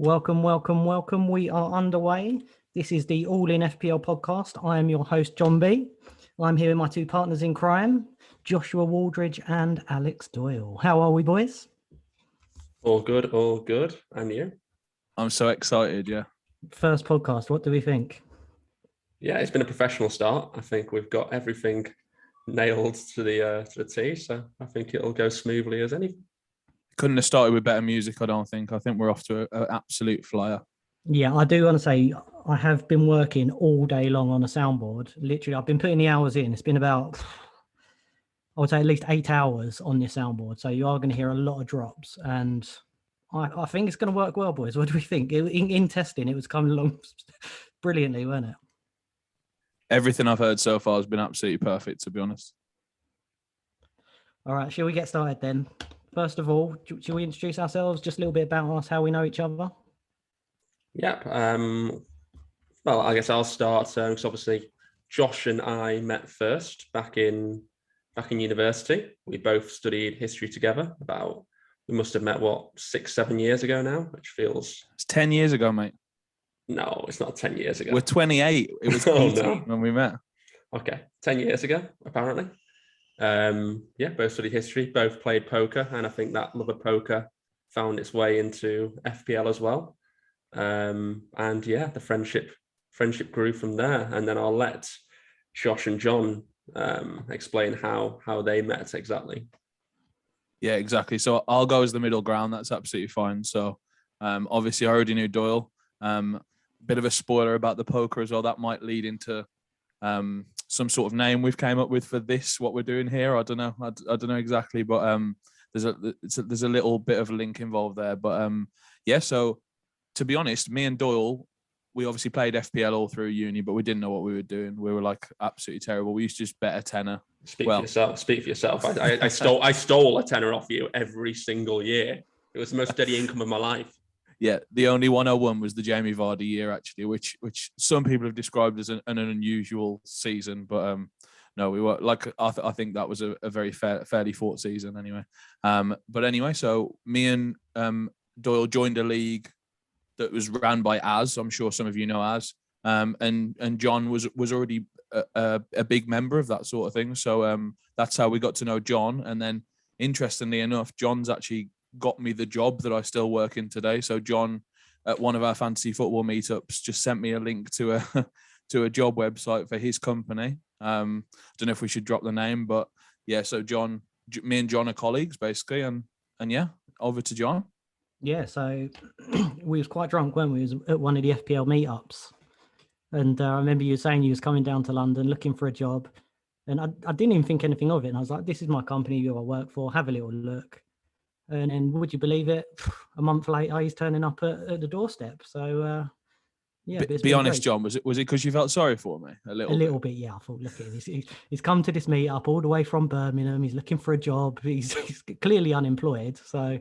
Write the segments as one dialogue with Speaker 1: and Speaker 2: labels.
Speaker 1: Welcome, welcome, welcome. We are underway. This is the All In FPL podcast. I am your host, Jon B. I'm here with my two partners in crime, Joshua Wooldridge and Alex Doyle. How are we, boys?
Speaker 2: All good, all good. And you?
Speaker 3: I'm so excited, yeah.
Speaker 1: First podcast, what do we think?
Speaker 2: Yeah, it's been a professional start. I think we've got everything nailed to the T, so I think it'll go smoothly as any.
Speaker 3: Couldn't have started with better music, I don't think. I think we're off to an absolute flyer.
Speaker 1: Yeah, I do want to say I have been working all day long on a soundboard. Literally, I've been putting the hours in. It's been about, I would say, at least 8 hours on this soundboard. So you are going to hear a lot of drops. And I think it's going to work well, boys. What do we think? In testing, it was coming along brilliantly, wasn't it?
Speaker 3: Everything I've heard so far has been absolutely perfect, to be honest.
Speaker 1: All right, shall we get started then? First of all, shall we introduce ourselves? Just a little bit about us, how we know each other?
Speaker 2: Yep. Well, I guess I'll start. Because obviously, Josh and I met first back in university. We both studied history together. We must have met 6-7 years ago now, which feels.
Speaker 3: It's 10 years ago, mate.
Speaker 2: No, it's not 10 years ago.
Speaker 3: We're 28. It was 18 when we met.
Speaker 2: Okay, 10 years ago, apparently. Both studied history, both played poker, and I think that love of poker found its way into FPL as well. The friendship grew from there, and then I'll let Josh and John explain how they met exactly.
Speaker 3: Yeah, exactly. So I'll go as the middle ground. That's absolutely fine. So obviously I already knew Doyle. Bit of a spoiler about the poker as well. That might lead into some sort of name we've came up with for this, what we're doing here. I don't know. I don't know exactly, but there's a little bit of a link involved there. But so to be honest, me and Doyle, we obviously played FPL all through uni, but we didn't know what we were doing. We were like absolutely terrible. We used to just bet a tenner.
Speaker 2: Speak for yourself. I stole a tenner off you every single year. It was the most steady income of my life.
Speaker 3: Yeah, the only one I won was the Jamie Vardy year, actually, which some people have described as an unusual season. But no, we were like, I think that was a very fairly fought season anyway. But anyway, so me and Doyle joined a league that was ran by Az. I'm sure some of you know Az. And John was already a big member of that sort of thing. So that's how we got to know John. And then, interestingly enough, John's actually got me the job that I still work in today. So John, at one of our fantasy football meetups, just sent me a link to a job website for his company. I don't know if we should drop the name, but yeah. So John, me and John are colleagues basically, and yeah, over to John.
Speaker 1: Yeah, so we was quite drunk when we was at one of the FPL meetups, and I remember you saying you was coming down to London looking for a job, and I didn't even think anything of it. And I was like, "This is my company, who I work for. Have a little look." And then, would you believe it? A month later, he's turning up at the doorstep. So,
Speaker 3: Be honest, John. Was it because you felt sorry for me a little
Speaker 1: bit? Yeah, I thought, look at this. He's come to this meetup all the way from Birmingham. He's looking for a job. He's clearly unemployed. So,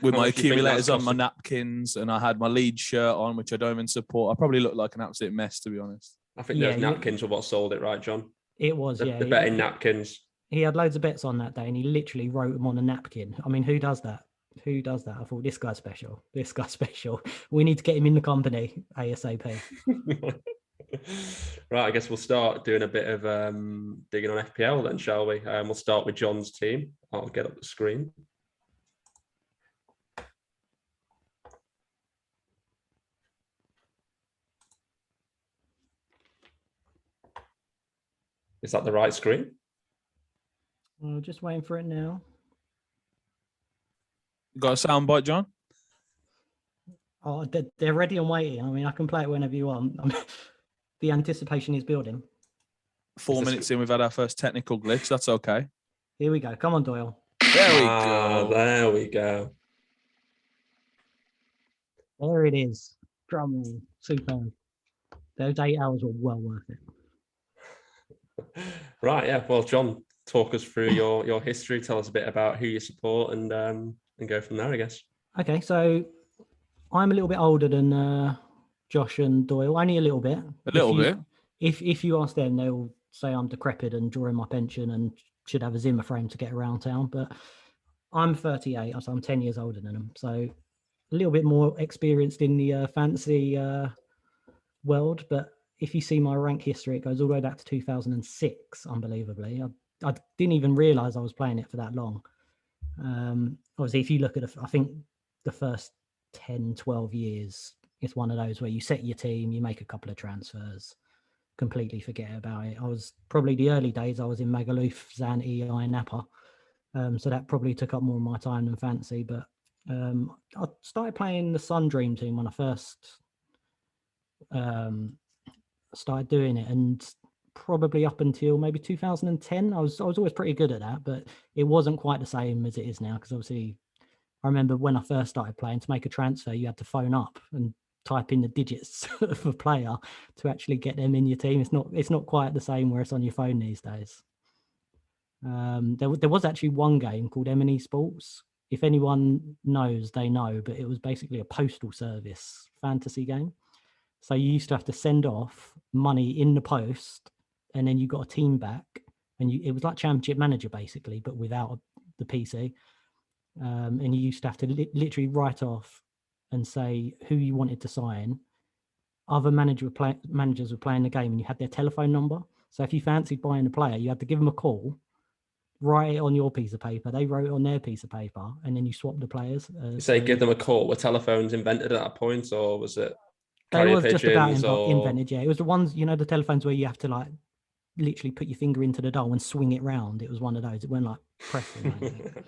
Speaker 3: with my accumulators on, my napkins, and I had my Leeds shirt on, which I don't even support. I probably looked like an absolute mess, to be honest.
Speaker 2: I think those napkins were what sold it, right, John?
Speaker 1: It was,
Speaker 2: the betting napkins.
Speaker 1: He had loads of bets on that day, and he literally wrote them on a napkin. I mean, who does that? I thought, this guy's special. We need to get him in the company ASAP.
Speaker 2: Right, I guess we'll start doing a bit of digging on FPL then, shall we? We'll start with John's team. I'll get up the screen. Is that the right screen?
Speaker 1: Just waiting for it now.
Speaker 3: Got a soundbite, John?
Speaker 1: Oh, they're ready and waiting. I mean, I can play it whenever you want. The anticipation is building.
Speaker 3: 4 minutes in, we've had our first technical glitch. That's okay.
Speaker 1: Here we go. Come on, Doyle.
Speaker 3: There we go.
Speaker 2: There we go.
Speaker 1: There it is. Drum roll. Superb. Those 8 hours were well worth it.
Speaker 2: Right, yeah. Well, John, talk us through your history. Tell us a bit about who you support and go from there, I guess.
Speaker 1: Okay, so I'm a little bit older than Josh and Doyle, only a little bit. If you ask them, they'll say I'm decrepit and drawing my pension and should have a Zimmer frame to get around town. But I'm 38, so I'm 10 years older than them. So little bit more experienced in the fantasy world, but if you see my rank history, it goes all the way back to 2006, unbelievably. I didn't even realise I was playing it for that long. Obviously, if you look at I think the first 10, 12 years, it's one of those where you set your team, you make a couple of transfers, completely forget about it. I was probably the early days, I was in Magaluf, Zan, EI, Napa. So that probably took up more of my time than fancy. But I started playing the Sun Dream team when I first started doing it, and probably up until maybe 2010, I was always pretty good at that, but it wasn't quite the same as it is now, because obviously I remember when I first started playing, to make a transfer you had to phone up and type in the digits of a player to actually get them in your team. It's not quite the same where it's on your phone these days. There was actually one game called M&E Sports. If anyone knows, they know, but it was basically a postal service fantasy game. So you used to have to send off money in the post, and then you got a team back, and it was like Championship Manager basically, but without the PC. And you used to have to literally write off and say who you wanted to sign. Other managers were playing the game, and you had their telephone number. So if you fancied buying a player, you had to give them a call, write it on your piece of paper. They wrote it on their piece of paper, and then you swap the players.
Speaker 2: You say give them a call. Were telephones invented at that point, or was it?
Speaker 1: They was just about invented, yeah. It was the ones, the telephones where you have to like literally put your finger into the dial and swing it round. It was one of those. It went like pressing.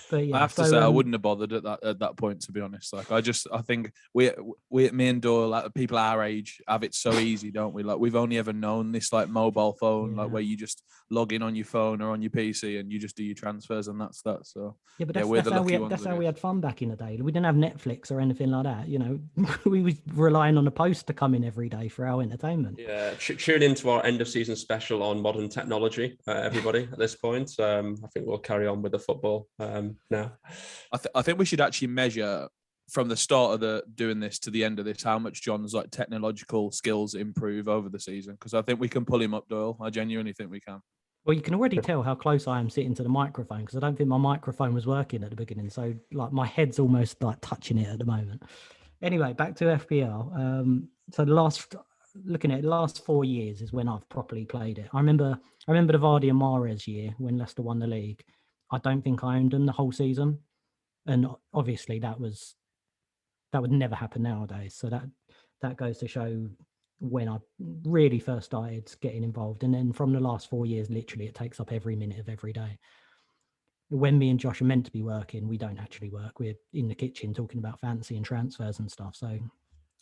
Speaker 1: But yeah,
Speaker 3: I have to say I wouldn't have bothered at that point, to be honest. Like I think me and Doyle, like people our age, have it so easy, don't we? Like we've only ever known this like mobile phone, like where you just log in on your phone or on your PC and you just do your transfers, and that's that. So
Speaker 1: yeah, but that's how we had fun back in the day. We didn't have Netflix or anything like that. We was relying on the post to come in every day for our entertainment.
Speaker 2: Yeah, tune into our end of season special on modern technology, everybody. At this point, I think we'll carry on with the football now.
Speaker 3: I think we should actually measure from the start of doing this to the end of this how much Jon's like technological skills improve over the season, because I think we can pull him up, Doyle. I genuinely think we can.
Speaker 1: Well, you can already tell how close I am sitting to the microphone, because I don't think my microphone was working at the beginning. So like my head's almost like touching it at the moment. Anyway, back to FPL. So looking at the last 4 years is when I've properly played it. I remember the Vardy and Mahrez year when Leicester won the league. I don't think I owned them the whole season, and obviously that would never happen nowadays. So that goes to show when I really first started getting involved. And then from the last 4 years, literally it takes up every minute of every day. When me and Josh are meant to be working, we don't actually work. We're in the kitchen talking about fantasy and transfers and stuff. So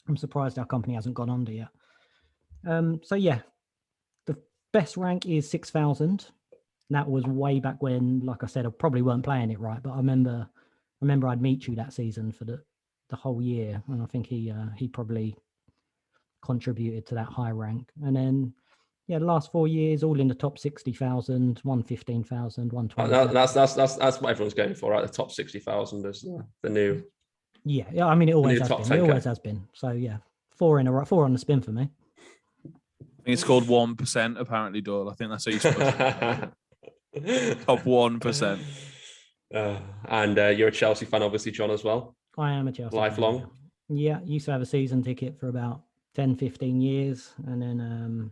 Speaker 1: I'm surprised our company hasn't gone under yet. So yeah, the best rank is 6,000. That was way back when, like I said, I probably weren't playing it right, but I remember I'd meet you that season for the whole year, and I think he probably contributed to that high rank. And then the last 4 years, all in the top 60,000, 115,000, 120.
Speaker 2: That's what everyone's going for, right? The top 60,000 is the new.
Speaker 1: Yeah. I mean, it always has been. It always has been. So yeah, 4 on the spin for me.
Speaker 3: I think it's called 1%. Apparently, Doyle. I think that's how you spell it. Top 1%.
Speaker 2: And you're a Chelsea fan, obviously, Jon, as well.
Speaker 1: I am a Chelsea
Speaker 2: lifelong
Speaker 1: fan. Yeah, used to have a season ticket for about 10, 15 years, and then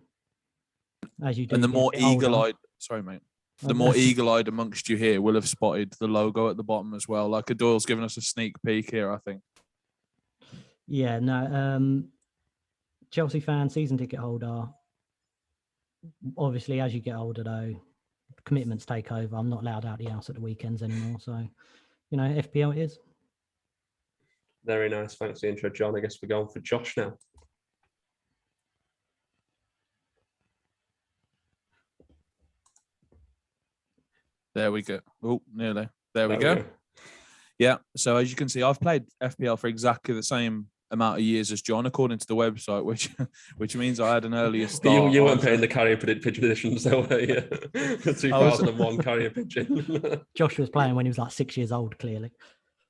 Speaker 1: as you do,
Speaker 3: and the more eagle-eyed, sorry, mate. The more eagle-eyed amongst you here will have spotted the logo at the bottom as well. Like Doyle's given us a sneak peek here, I think.
Speaker 1: Yeah, no. Chelsea fan, season ticket holder. Obviously, as you get older, though, commitments take over. I'm not allowed out the house at the weekends anymore. So, FPL it is.
Speaker 2: Very nice. Thanks for the intro, Jon. I guess we're going for Josh now.
Speaker 3: There we go. Oh, nearly. There we go. Yeah. So as you can see, I've played FPL for exactly the same amount of years as Jon, according to the website, which means I had an earlier start.
Speaker 2: You weren't playing the carrier pigeon editions, though, were you? The 2001 carrier pigeon.
Speaker 1: Josh was playing when he was like 6 years old, clearly.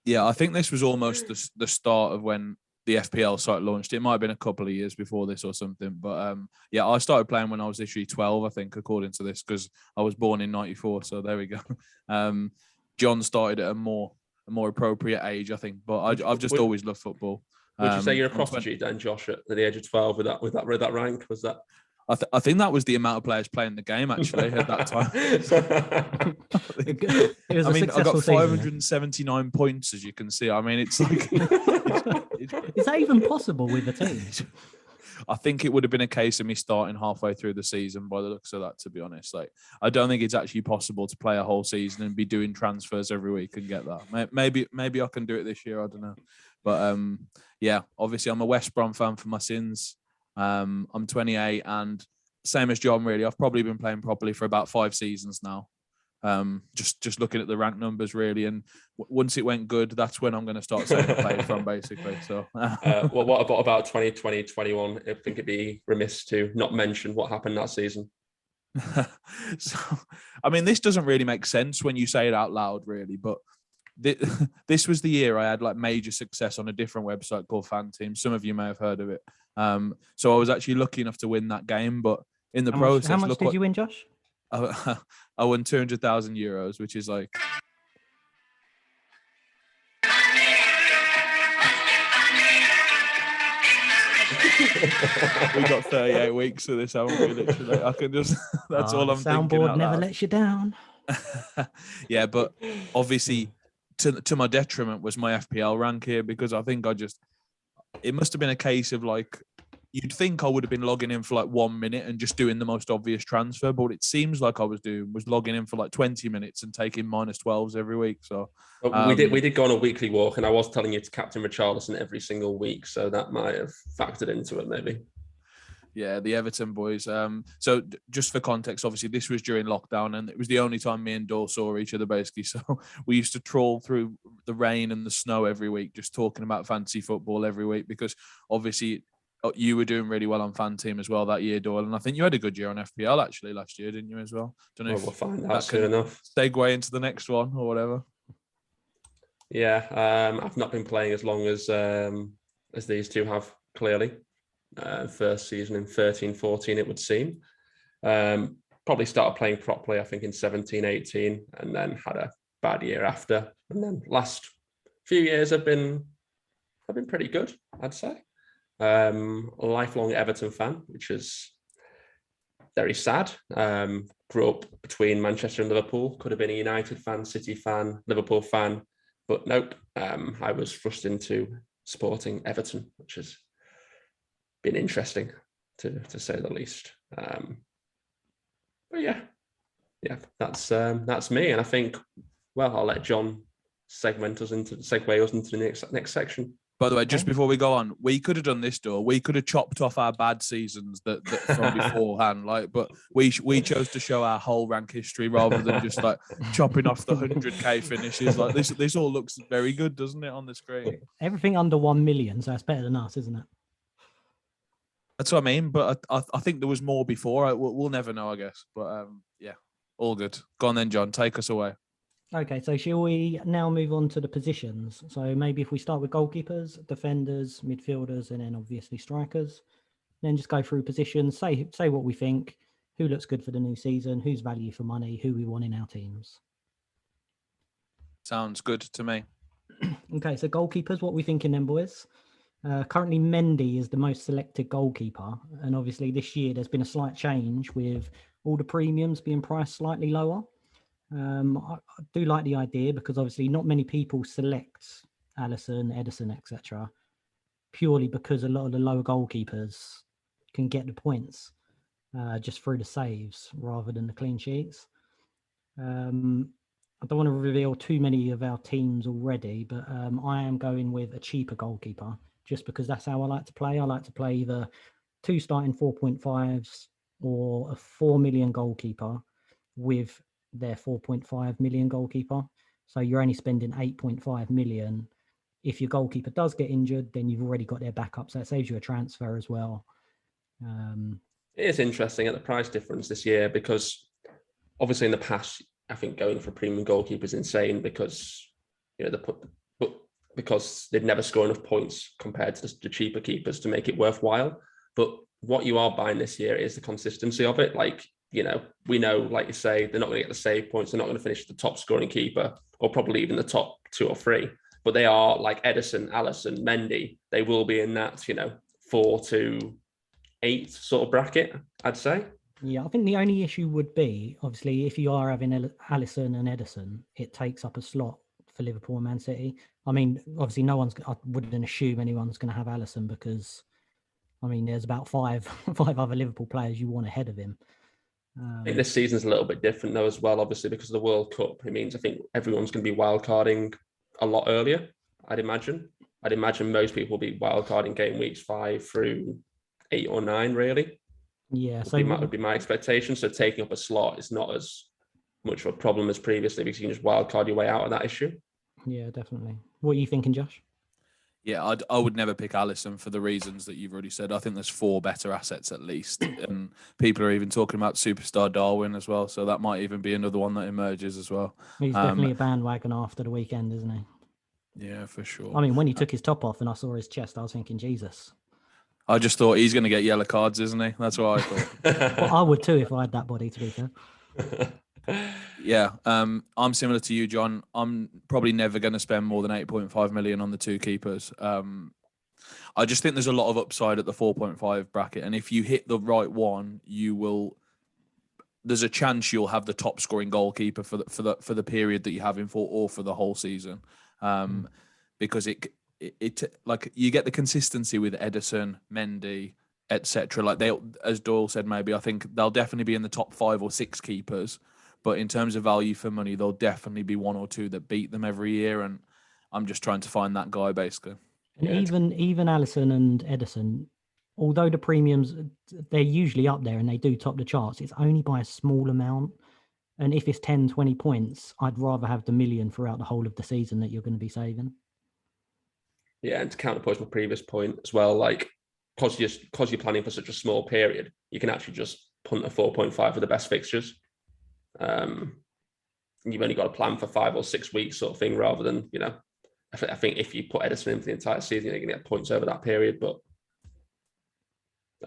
Speaker 3: Yeah, I think this was almost the start of when the FPL site launched. It might have been a couple of years before this or something. But I started playing when I was literally 12, I think, according to this, because I was born in 94. So there we go. Jon started at a more more appropriate age, I think. But I've just always loved football.
Speaker 2: Would you say you're a prostitute then, Josh, at the age of 12 with that rank? Was that?
Speaker 3: I think that was the amount of players playing the game actually at that time.
Speaker 1: I
Speaker 3: got 579 points, as you can see. I mean, it's like,
Speaker 1: is that even possible with a team?
Speaker 3: I think it would have been a case of me starting halfway through the season by the looks of that, to be honest. Like, I don't think it's actually possible to play a whole season and be doing transfers every week and get that. Maybe I can do it this year. I don't know. But yeah, obviously I'm a West Brom fan for my sins. I'm 28 and same as Jon, really. I've probably been playing properly for about 5 seasons now. Just looking at the rank numbers, really. And once it went good, that's when I'm going to start saying I played from, basically. So,
Speaker 2: what about 2020, 21? I think it'd be remiss to not mention what happened that season.
Speaker 3: So, I mean, this doesn't really make sense when you say it out loud, really. But this was the year I had like major success on a different website called Fan Team. Some of you may have heard of it. So I was actually lucky enough to win that game, but in the process,
Speaker 1: how much did you win, Josh?
Speaker 3: I won 200,000 euros, which is like. We got 38 weeks of this, haven't we? Literally, I can just. That's all I'm thinking.
Speaker 1: Soundboard never lets you down.
Speaker 3: Yeah, but obviously, to my detriment was my FPL rank here, because I think it must have been a case of like, you'd think I would have been logging in for like 1 minute and just doing the most obvious transfer, but it seems like I was logging in for like 20 minutes and taking -12s every week. So
Speaker 2: we did go on a weekly walk, and I was telling you to captain Richarlison every single week, so that might have factored into it, maybe.
Speaker 3: Yeah, the Everton boys. So just for context, obviously this was during lockdown, and it was the only time me and Dor saw each other, basically. So we used to trawl through the rain and the snow every week, just talking about fantasy football every week, because obviously you were doing really well on Fan Team as well that year, Doyle, and I think you had a good year on FPL actually last year, didn't you, as well? Don't know if
Speaker 2: we'll find out soon enough.
Speaker 3: Segue into the next one or whatever.
Speaker 2: Yeah, I've not been playing as long as these two have, clearly. First season in 13-14, it would seem. Probably started playing properly, I think, in 17-18, and then had a bad year after. And then last few years have been pretty good, I'd say. Lifelong Everton fan, which is very sad. Grew up between Manchester and Liverpool. Could have been a United fan, City fan, Liverpool fan, but nope. I was thrust into supporting Everton, which has been interesting to say the least. But yeah, that's me. And I think, well, I'll let Jon segue us into the next section.
Speaker 3: By the way, just before we go on, we could have done this, Door. We could have chopped off our bad seasons that from beforehand, but we chose to show our whole rank history rather than just like chopping off the 100k finishes. Like this all looks very good, doesn't it, on the screen?
Speaker 1: Everything under 1 million, so that's better than us, isn't it?
Speaker 3: That's what I mean. But I think there was more before. We'll never know, I guess. But yeah, all good. Go on then, Jon. Take us away.
Speaker 1: Okay, so shall we now move on to the positions? So maybe if we start with goalkeepers, defenders, midfielders, and then obviously strikers. Then just go through positions, say what we think, who looks good for the new season, who's value for money, who we want in our teams.
Speaker 3: Sounds good to me.
Speaker 1: Okay, so goalkeepers, what we thinking then, boys? Currently, Mendy is the most selected goalkeeper. And obviously this year there's been a slight change with all the premiums being priced slightly lower. I do like the idea because obviously not many people select Alisson, Edison, etc. purely because a lot of the lower goalkeepers can get the points just through the saves rather than the clean sheets. I don't want to reveal too many of our teams already, but I am going with a cheaper goalkeeper just because that's how I like to play. I like to play either 2 starting 4.5s or a 4 million goalkeeper with their 4.5 million goalkeeper. So you're only spending 8.5 million. If your goalkeeper does get injured, then you've already got their backup. So it saves you a transfer as well.
Speaker 2: It is interesting at the price difference this year because obviously in the past, I think going for premium goalkeeper is insane because because they'd never score enough points compared to the cheaper keepers to make it worthwhile. But what you are buying this year is the consistency of it. Like we know, like you say, they're not going to get the save points. They're not going to finish the top scoring keeper or probably even the top 2 or 3. But they are like Ederson, Alisson, Mendy. They will be in that, 4 to 8 sort of bracket, I'd say.
Speaker 1: Yeah, I think the only issue would be, obviously, if you are having Alisson and Ederson, it takes up a slot for Liverpool and Man City. I mean, obviously, I wouldn't assume anyone's going to have Alisson because, I mean, there's about five other Liverpool players you want ahead of him.
Speaker 2: I think this season's a little bit different though as well, obviously, because of the World Cup. It means I think everyone's going to be wildcarding a lot earlier, I'd imagine. I'd imagine most people will be wildcarding game weeks 5 through 8 or 9, really.
Speaker 1: Yeah,
Speaker 2: would be my expectation. So taking up a slot is not as much of a problem as previously because you can just wildcard your way out of that issue.
Speaker 1: Yeah, definitely. What are you thinking, Josh?
Speaker 3: Yeah, I would never pick Alisson for the reasons that you've already said. I think there's 4 better assets at least. And people are even talking about superstar Darwin as well. So that might even be another one that emerges as well.
Speaker 1: He's definitely a bandwagon after the weekend, isn't he?
Speaker 3: Yeah, for sure.
Speaker 1: I mean, when he took his top off and I saw his chest, I was thinking, Jesus.
Speaker 3: I just thought he's going to get yellow cards, isn't he? That's what I thought.
Speaker 1: Well, I would too if I had that body, to be fair.
Speaker 3: Yeah, I'm similar to you, John. I'm probably never going to spend more than 8.5 million on the 2 keepers. I just think there's a lot of upside at the 4.5 bracket, and if you hit the right one, there's a chance you'll have the top scoring goalkeeper for the period that you have him for, or for the whole season, because it like you get the consistency with Ederson, Mendy, etc. Like they, as Doyle said, maybe I think they'll definitely be in the top 5 or 6 keepers. But in terms of value for money, there'll definitely be 1 or 2 that beat them every year, and I'm just trying to find that guy basically.
Speaker 1: And even Alisson and Ederson, although the premiums, they're usually up there and they do top the charts, it's only by a small amount. And if it's 10, 20 points, I'd rather have the million throughout the whole of the season that you're going to be saving.
Speaker 2: Yeah, and to counterpoint my previous point as well, like because you're planning for such a small period, you can actually just punt a 4.5 for the best fixtures. You've only got to plan for 5 or 6 weeks sort of thing, rather than, I think if you put Ederson in for the entire season, you're going to get points over that period, but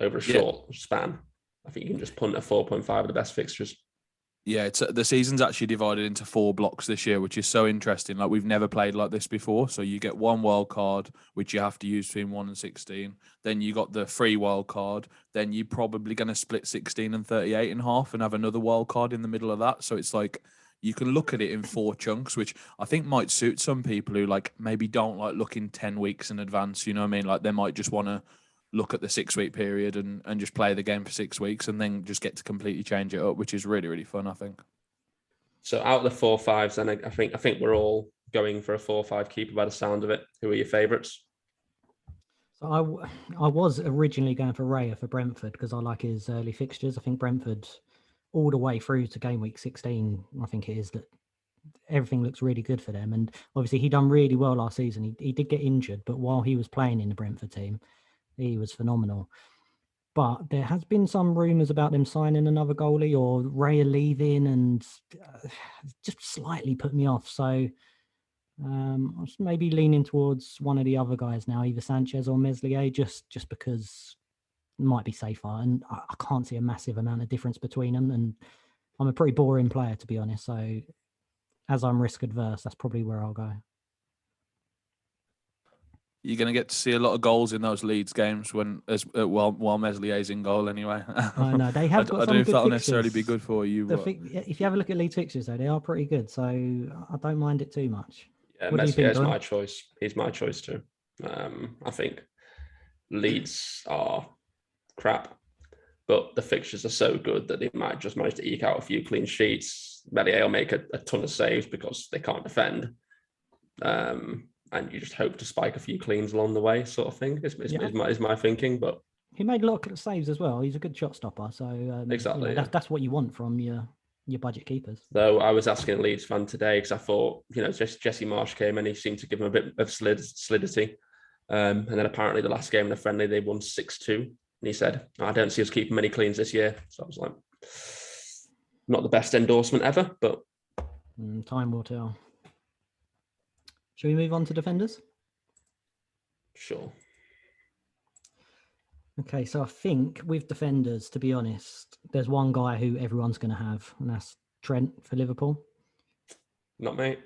Speaker 2: over a short span, I think you can just punt a 4.5 of the best fixtures.
Speaker 3: Yeah, the season's actually divided into 4 blocks this year, which is so interesting. Like we've never played like this before. So you get 1 wild card, which you have to use between 1 and 16. Then you got the free wild card. Then you're probably going to split 16 and 38 in half and have another wild card in the middle of that. So it's like you can look at it in 4 chunks, which I think might suit some people who like maybe don't like looking 10 weeks in advance. You know what I mean? Like they might just want to look at the 6-week period and just play the game for 6 weeks and then just get to completely change it up, which is really, really fun, I think.
Speaker 2: So out of the 4-5s, then I think we're all going for a 4-5 keeper by the sound of it. Who are your favourites?
Speaker 1: So I was originally going for Raya for Brentford because I like his early fixtures. I think Brentford, all the way through to game week 16, I think it is, that everything looks really good for them. And obviously he done really well last season. He did get injured, but while he was playing in the Brentford team, he was phenomenal. But there has been some rumours about them signing another goalie or Raya leaving, and just slightly put me off. So I was maybe leaning towards one of the other guys now, either Sanchez or Meslier, just because it might be safer. And I can't see a massive amount of difference between them. And I'm a pretty boring player, to be honest. So as I'm risk adverse, that's probably where I'll go.
Speaker 3: You're going to get to see a lot of goals in those Leeds games while Meslier's in goal anyway.
Speaker 1: I know they have got
Speaker 3: I
Speaker 1: some
Speaker 3: don't know if
Speaker 1: good
Speaker 3: that'll
Speaker 1: fixtures.
Speaker 3: necessarily be good for you. But...
Speaker 1: if you have a look at Leeds fixtures, though, they are pretty good. So I don't mind it too much.
Speaker 2: Yeah, Meslier is my choice. He's my choice too. I think Leeds are crap, but the fixtures are so good that they might just manage to eke out a few clean sheets. Meslier will make a ton of saves because they can't defend. And you just hope to spike a few cleans along the way, sort of thing. Is my thinking, but
Speaker 1: he made a lot of saves as well. He's a good shot stopper, so
Speaker 2: exactly.
Speaker 1: That's what you want from your budget keepers.
Speaker 2: Though I was asking a Leeds fan today because I thought, Jesse Marsh came and he seemed to give him a bit of solidity, and then apparently the last game in the friendly they won 6-2, and he said, "I don't see us keeping many cleans this year." So I was like, not the best endorsement ever, but
Speaker 1: time will tell. Shall we move on to defenders?
Speaker 2: Sure.
Speaker 1: Okay, so I think with defenders, to be honest, there's one guy who everyone's going to have, and that's Trent for Liverpool.
Speaker 2: Not me.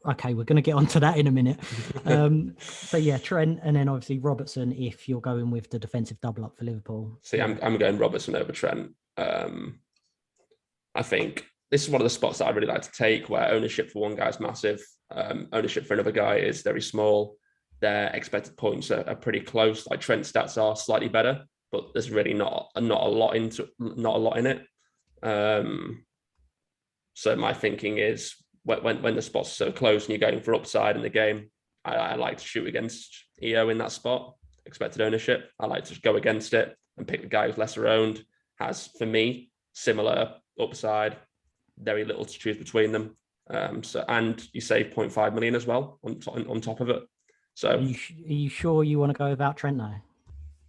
Speaker 1: Okay, we're going to get onto that in a minute. So yeah, Trent, and then obviously Robertson if you're going with the defensive double up for Liverpool.
Speaker 2: See, I'm going Robertson over Trent. I think this is one of the spots that I really like to take, where ownership for one guy is massive, ownership for another guy is very small. Their expected points are pretty close. Like Trent's stats are slightly better, but there's really not a lot in it. So my thinking is when the spots are so close and you're going for upside in the game, I like to shoot against EO in that spot. Expected ownership, I like to go against it and pick the guy who's lesser owned, has for me similar upside, very little to choose between them. And you save 0.5 million as well on top of it. So
Speaker 1: are you sure you want to go without Trent now?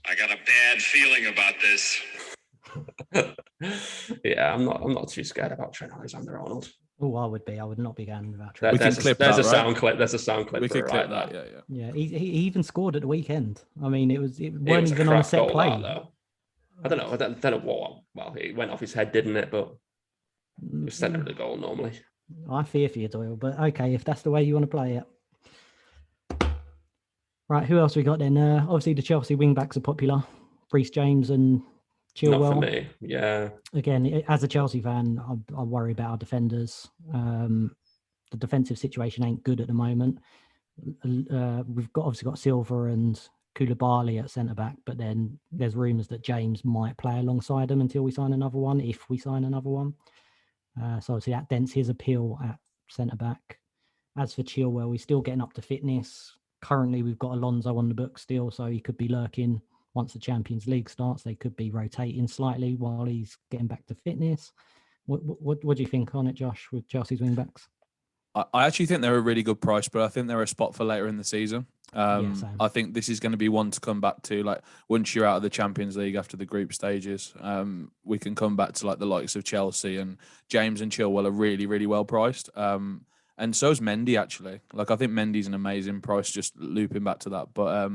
Speaker 4: I got a bad feeling about this.
Speaker 2: Yeah, I'm not too scared about Trent Alexander-Arnold.
Speaker 1: Oh, I would be. I would not be going without Trent.
Speaker 2: There's a sound clip. There's a sound clip.
Speaker 3: We could clip
Speaker 2: that.
Speaker 3: Yeah.
Speaker 1: Yeah, he even scored at the weekend. I mean, it weren't even
Speaker 2: a
Speaker 1: on a set
Speaker 2: goal,
Speaker 1: play.
Speaker 2: Though. I don't know what. Well, it went off his head, didn't it? But it was centre of the goal normally.
Speaker 1: I fear for you, Doyle. But okay, if that's the way you want to play it. Right, who else we got then? Obviously, the Chelsea wing-backs are popular. Reece James and Chilwell.
Speaker 2: Not for me, yeah.
Speaker 1: Again, as a Chelsea fan, I worry about our defenders. The defensive situation ain't good at the moment. We've obviously got Silva and Koulibaly at centre-back, but then there's rumours that James might play alongside them until we sign another one, if we sign another one. So obviously that dents his appeal at centre-back. As for Chilwell, he's still getting up to fitness. Currently, we've got Alonso on the book still, so he could be lurking once the Champions League starts. They could be rotating slightly while he's getting back to fitness. What do you think on it, Josh, with Chelsea's wing-backs?
Speaker 3: I actually think they're a really good price, but I think they're a spot for later in the season. I think this is going to be one to come back to. Like once you're out of the Champions League after the group stages, we can come back to like the likes of Chelsea, and James and Chilwell are really, really well priced. And so is Mendy, actually. Like, I think Mendy's an amazing price, just looping back to that. But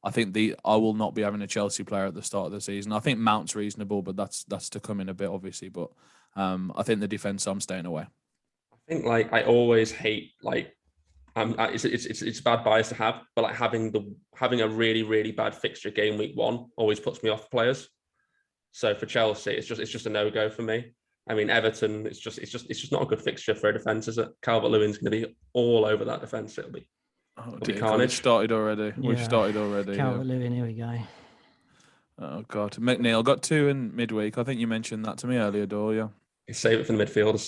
Speaker 3: I think I will not be having a Chelsea player at the start of the season. I think Mount's reasonable, but that's to come in a bit, obviously. But I think the defence, I'm staying away.
Speaker 2: I think, like, I always hate, like, it's a bad bias to have, but like having a really, really bad fixture game week 1 always puts me off players. So for Chelsea, it's just a no-go for me. I mean, Everton, it's just not a good fixture for a defence, is it? Calvert-Lewin's going to be all over that defence. It'll be carnage.
Speaker 3: We've started already.
Speaker 1: Calvert-Lewin, here we go.
Speaker 3: Oh, God. McNeil got 2 in midweek. I think you mentioned that to me earlier, Dor, yeah.
Speaker 2: Save it for the midfielders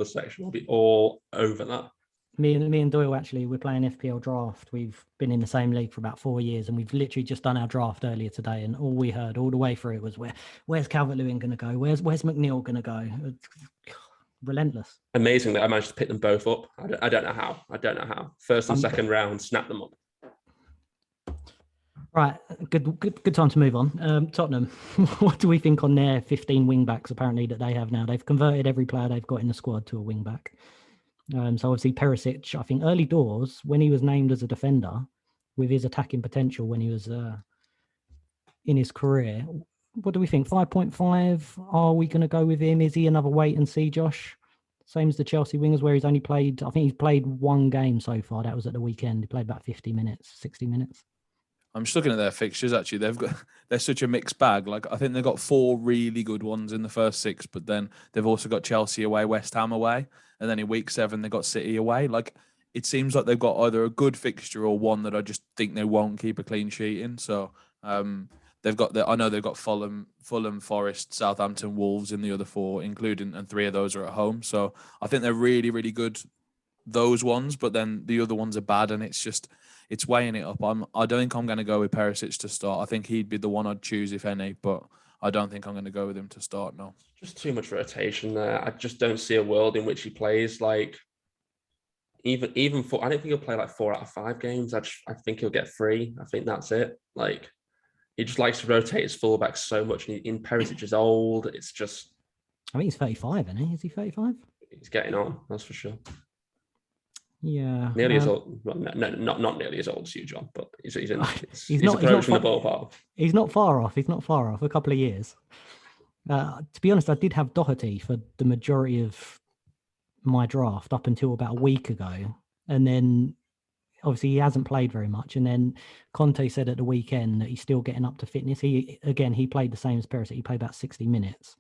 Speaker 2: section. We'll be all over that.
Speaker 1: Me and Doyle, actually, we're playing FPL draft. We've been in the same league for about 4 years, and we've literally just done our draft earlier today. And all we heard all the way through it was, where's Calvert-Lewin going to go? Where's McNeil going to go? Relentless.
Speaker 2: Amazingly, I managed to pick them both up. I don't know how. First and second round, snap them up.
Speaker 1: Right, good time to move on. Tottenham, what do we think on their 15 wing backs apparently that they have now? They've converted every player they've got in the squad to a wing back. So obviously Perisic, I think early doors when he was named as a defender with his attacking potential when he was in his career, what do we think? 5.5? Are we going to go with him? Is he another wait and see, Josh? Same as the Chelsea wingers where he's only played, I think he's played 1 game so far. That was at the weekend. He played about 50 minutes, 60 minutes.
Speaker 3: I'm just looking at their fixtures. Actually, they're such a mixed bag. Like I think they've got 4 really good ones in the first 6, but then they've also got Chelsea away, West Ham away, and then in week 7 they got City away. Like it seems like they've got either a good fixture or one that I just think they won't keep a clean sheet in. So they've got I know they've got Fulham, Forest, Southampton, Wolves in the other 4, and 3 of those are at home. So I think they're really, really good, those ones, but then the other ones are bad, and it's weighing it up. I don't think I'm going to go with Perisic to start. I think he'd be the one I'd choose if any, but I don't think I'm going to go with him to start. No,
Speaker 2: just too much rotation there. I just don't see a world in which he plays like even for. I don't think he'll play like 4 out of 5 games. I think he'll get 3. I think that's it. Like he just likes to rotate his fullback so much. And in Perisic is old. It's just.
Speaker 1: I think he's 35, isn't he? Is he 35?
Speaker 2: He's getting on. That's for sure.
Speaker 1: Yeah.
Speaker 2: Nearly as old. Well, no, not nearly as old as you, John, but he's
Speaker 1: He's
Speaker 2: approaching the ballpark.
Speaker 1: He's not far off. He's not far off. A couple of years. To be honest, I did have Doherty for the majority of my draft up until about a week ago. And then obviously he hasn't played very much. And then Conte said at the weekend that he's still getting up to fitness. He played the same as Perisic. He played about 60 minutes.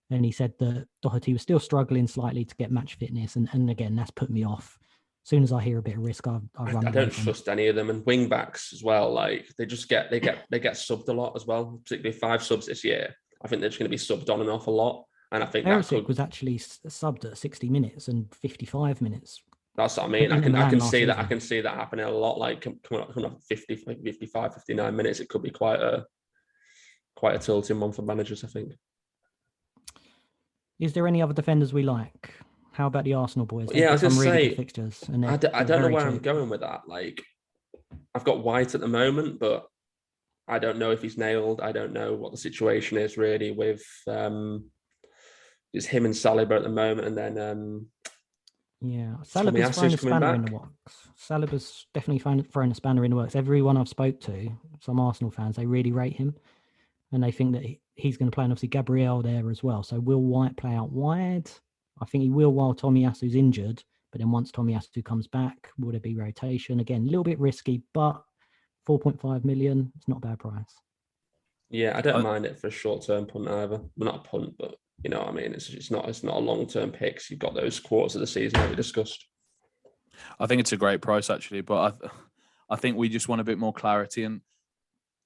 Speaker 1: And he said that Doherty was still struggling slightly to get match fitness. And again, that's put me off. As soon as I hear a bit of risk, I run.
Speaker 2: I don't trust any of them. And wing backs as well. Like they get subbed a lot as well. Particularly 5 subs this year. I think they're just going to be subbed on and off a lot. And I think
Speaker 1: Perisic was actually subbed at 60 minutes and 55 minutes.
Speaker 2: That's what I mean. I can see that. I can see that happening a lot. Like coming up 50, 55, 59 minutes. It could be quite a tilting one for managers, I think.
Speaker 1: Is there any other defenders we like? How about the Arsenal boys?
Speaker 2: I was going to say,
Speaker 1: good fixtures. And
Speaker 2: I don't know where I'm going with that. Like, I've got White at the moment, but I don't know if he's nailed. I don't know what the situation is really with it's him and Saliba at the moment, and then
Speaker 1: Saliba's thrown a spanner in the works. Saliba's definitely thrown a spanner in the works. Everyone I've spoke to, some Arsenal fans, they really rate him, and they think that he's going to play. And obviously Gabriel there as well. So will White play out wide? I think he will while Tomiyasu's injured. But then once Tomiyasu comes back, will there be rotation again? A little bit risky, but 4.5 million, it's not a bad price.
Speaker 2: Yeah, I don't mind it for a short-term punt either. Well, not a punt, but you know what I mean. It's not a long-term pick. So you've got those quarters of the season that we discussed.
Speaker 3: I think it's a great price actually, but I think we just want a bit more clarity. And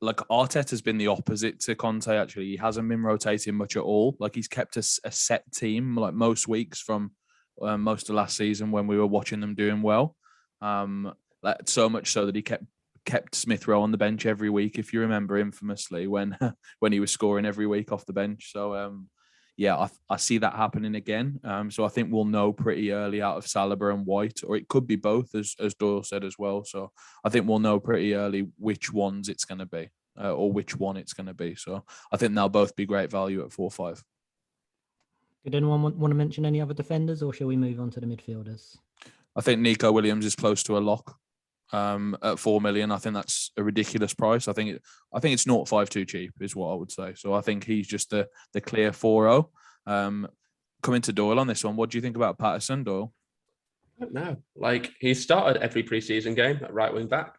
Speaker 3: like Arteta's been the opposite to Conte actually. He hasn't been rotating much at all. Like he's kept a set team like most weeks from most of last season when we were watching them doing well. Like so much so that he kept Smith Rowe on the bench every week, if you remember infamously when he was scoring every week off the bench. So I see that happening again. So I think we'll know pretty early out of Saliba and White, or it could be both, as Doyle said as well. So I think we'll know pretty early which ones it's going to be, or which one it's going to be. So I think they'll both be great value at 4-5.
Speaker 1: Did anyone want to mention any other defenders, or shall we move on to the midfielders?
Speaker 3: I think Nico Williams is close to a lock. At 4 million, I think that's a ridiculous price. I think it's not 5 too cheap, is what I would say. So I think he's just the clear 4-0. Coming to Doyle on this one, what do you think about Patterson, Doyle?
Speaker 2: I don't know. Like he started every preseason game at right wing back.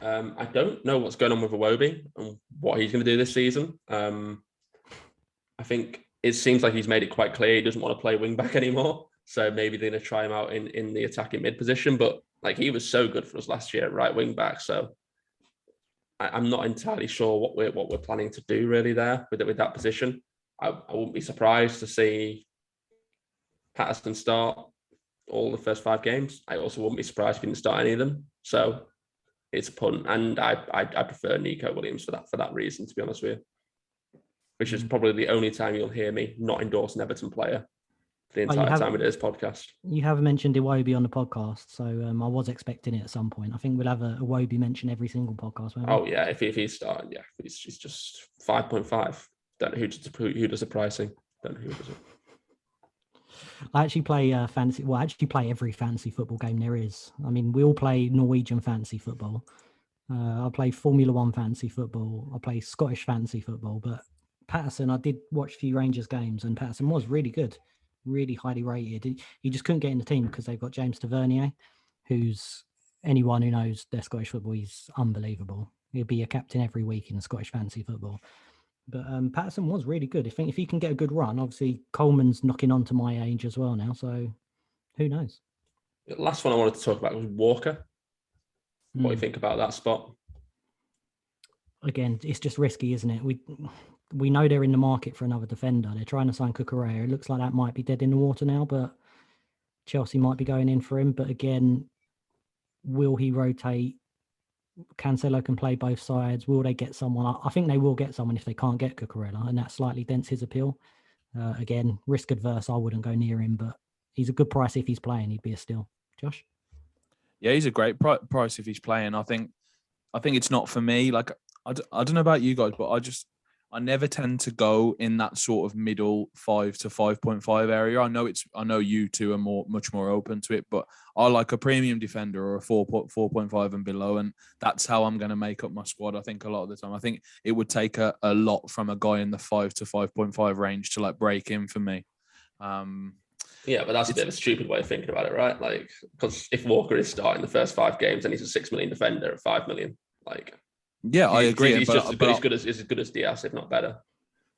Speaker 2: I don't know what's going on with Iwobi and what he's going to do this season. I think it seems like he's made it quite clear he doesn't want to play wing back anymore. So maybe they're going to try him out in the attacking mid position, but like he was so good for us last year at right wing back. So I'm not entirely sure what we're planning to do really there with that position. I wouldn't be surprised to see Patterson start all the first 5 games. I also wouldn't be surprised if he didn't start any of them. So it's a punt, and I prefer Nico Williams for that reason, to be honest with you. Which is probably the only time you'll hear me not endorse an Everton player the entire time of this podcast. You
Speaker 1: have mentioned Iwobi on the podcast, so I was expecting it at some point. I think we'll have a Iwobi mention every single podcast.
Speaker 2: Oh yeah, if he's starting, yeah, he's just 5.5. Don't know who does the pricing. Don't know who does it.
Speaker 1: I actually play fantasy. Well, I actually play every fantasy football game there is. I mean, we all play Norwegian fantasy football. I play Formula 1 fantasy football. I play Scottish fantasy football. But Patterson, I did watch a few Rangers games, and Patterson was really good. Really highly rated. He just couldn't get in the team because they've got James Tavernier, who's anyone who knows their Scottish football, he's unbelievable. He'll be a captain every week in Scottish fantasy football. But Patterson was really good. I think if he can get a good run, obviously Coleman's knocking on to my age as well now, so who knows?
Speaker 2: The last one I wanted to talk about was Walker. What do you think about that spot?
Speaker 1: Again, it's just risky, isn't it? We know they're in the market for another defender. They're trying to sign Cucurella. It looks like that might be dead in the water now, but Chelsea might be going in for him. But again, will he rotate? Cancelo can play both sides. Will they get someone? I think they will get someone if they can't get Cucurella, and that slightly dents his appeal. Again, risk adverse, I wouldn't go near him, but he's a good price if he's playing. He'd be a steal. Josh?
Speaker 3: Yeah, he's a great price if he's playing. I think it's not for me. Like I don't know about you guys, but I never tend to go in that sort of middle 5 to 5.5 area. I know you two are much more open to it, but I like a premium defender or a 4.5 and below, and that's how I'm going to make up my squad. I think a lot of the time, I think it would take a lot from a guy in the 5 to 5.5 range to like break in for me.
Speaker 2: Yeah, but that's a bit of a stupid way of thinking about it, right? Like, because if Walker is starting the first 5 games and he's a 6 million defender at 5 million, like,
Speaker 3: yeah, I agree.
Speaker 2: He's just as good as Diaz, if not better.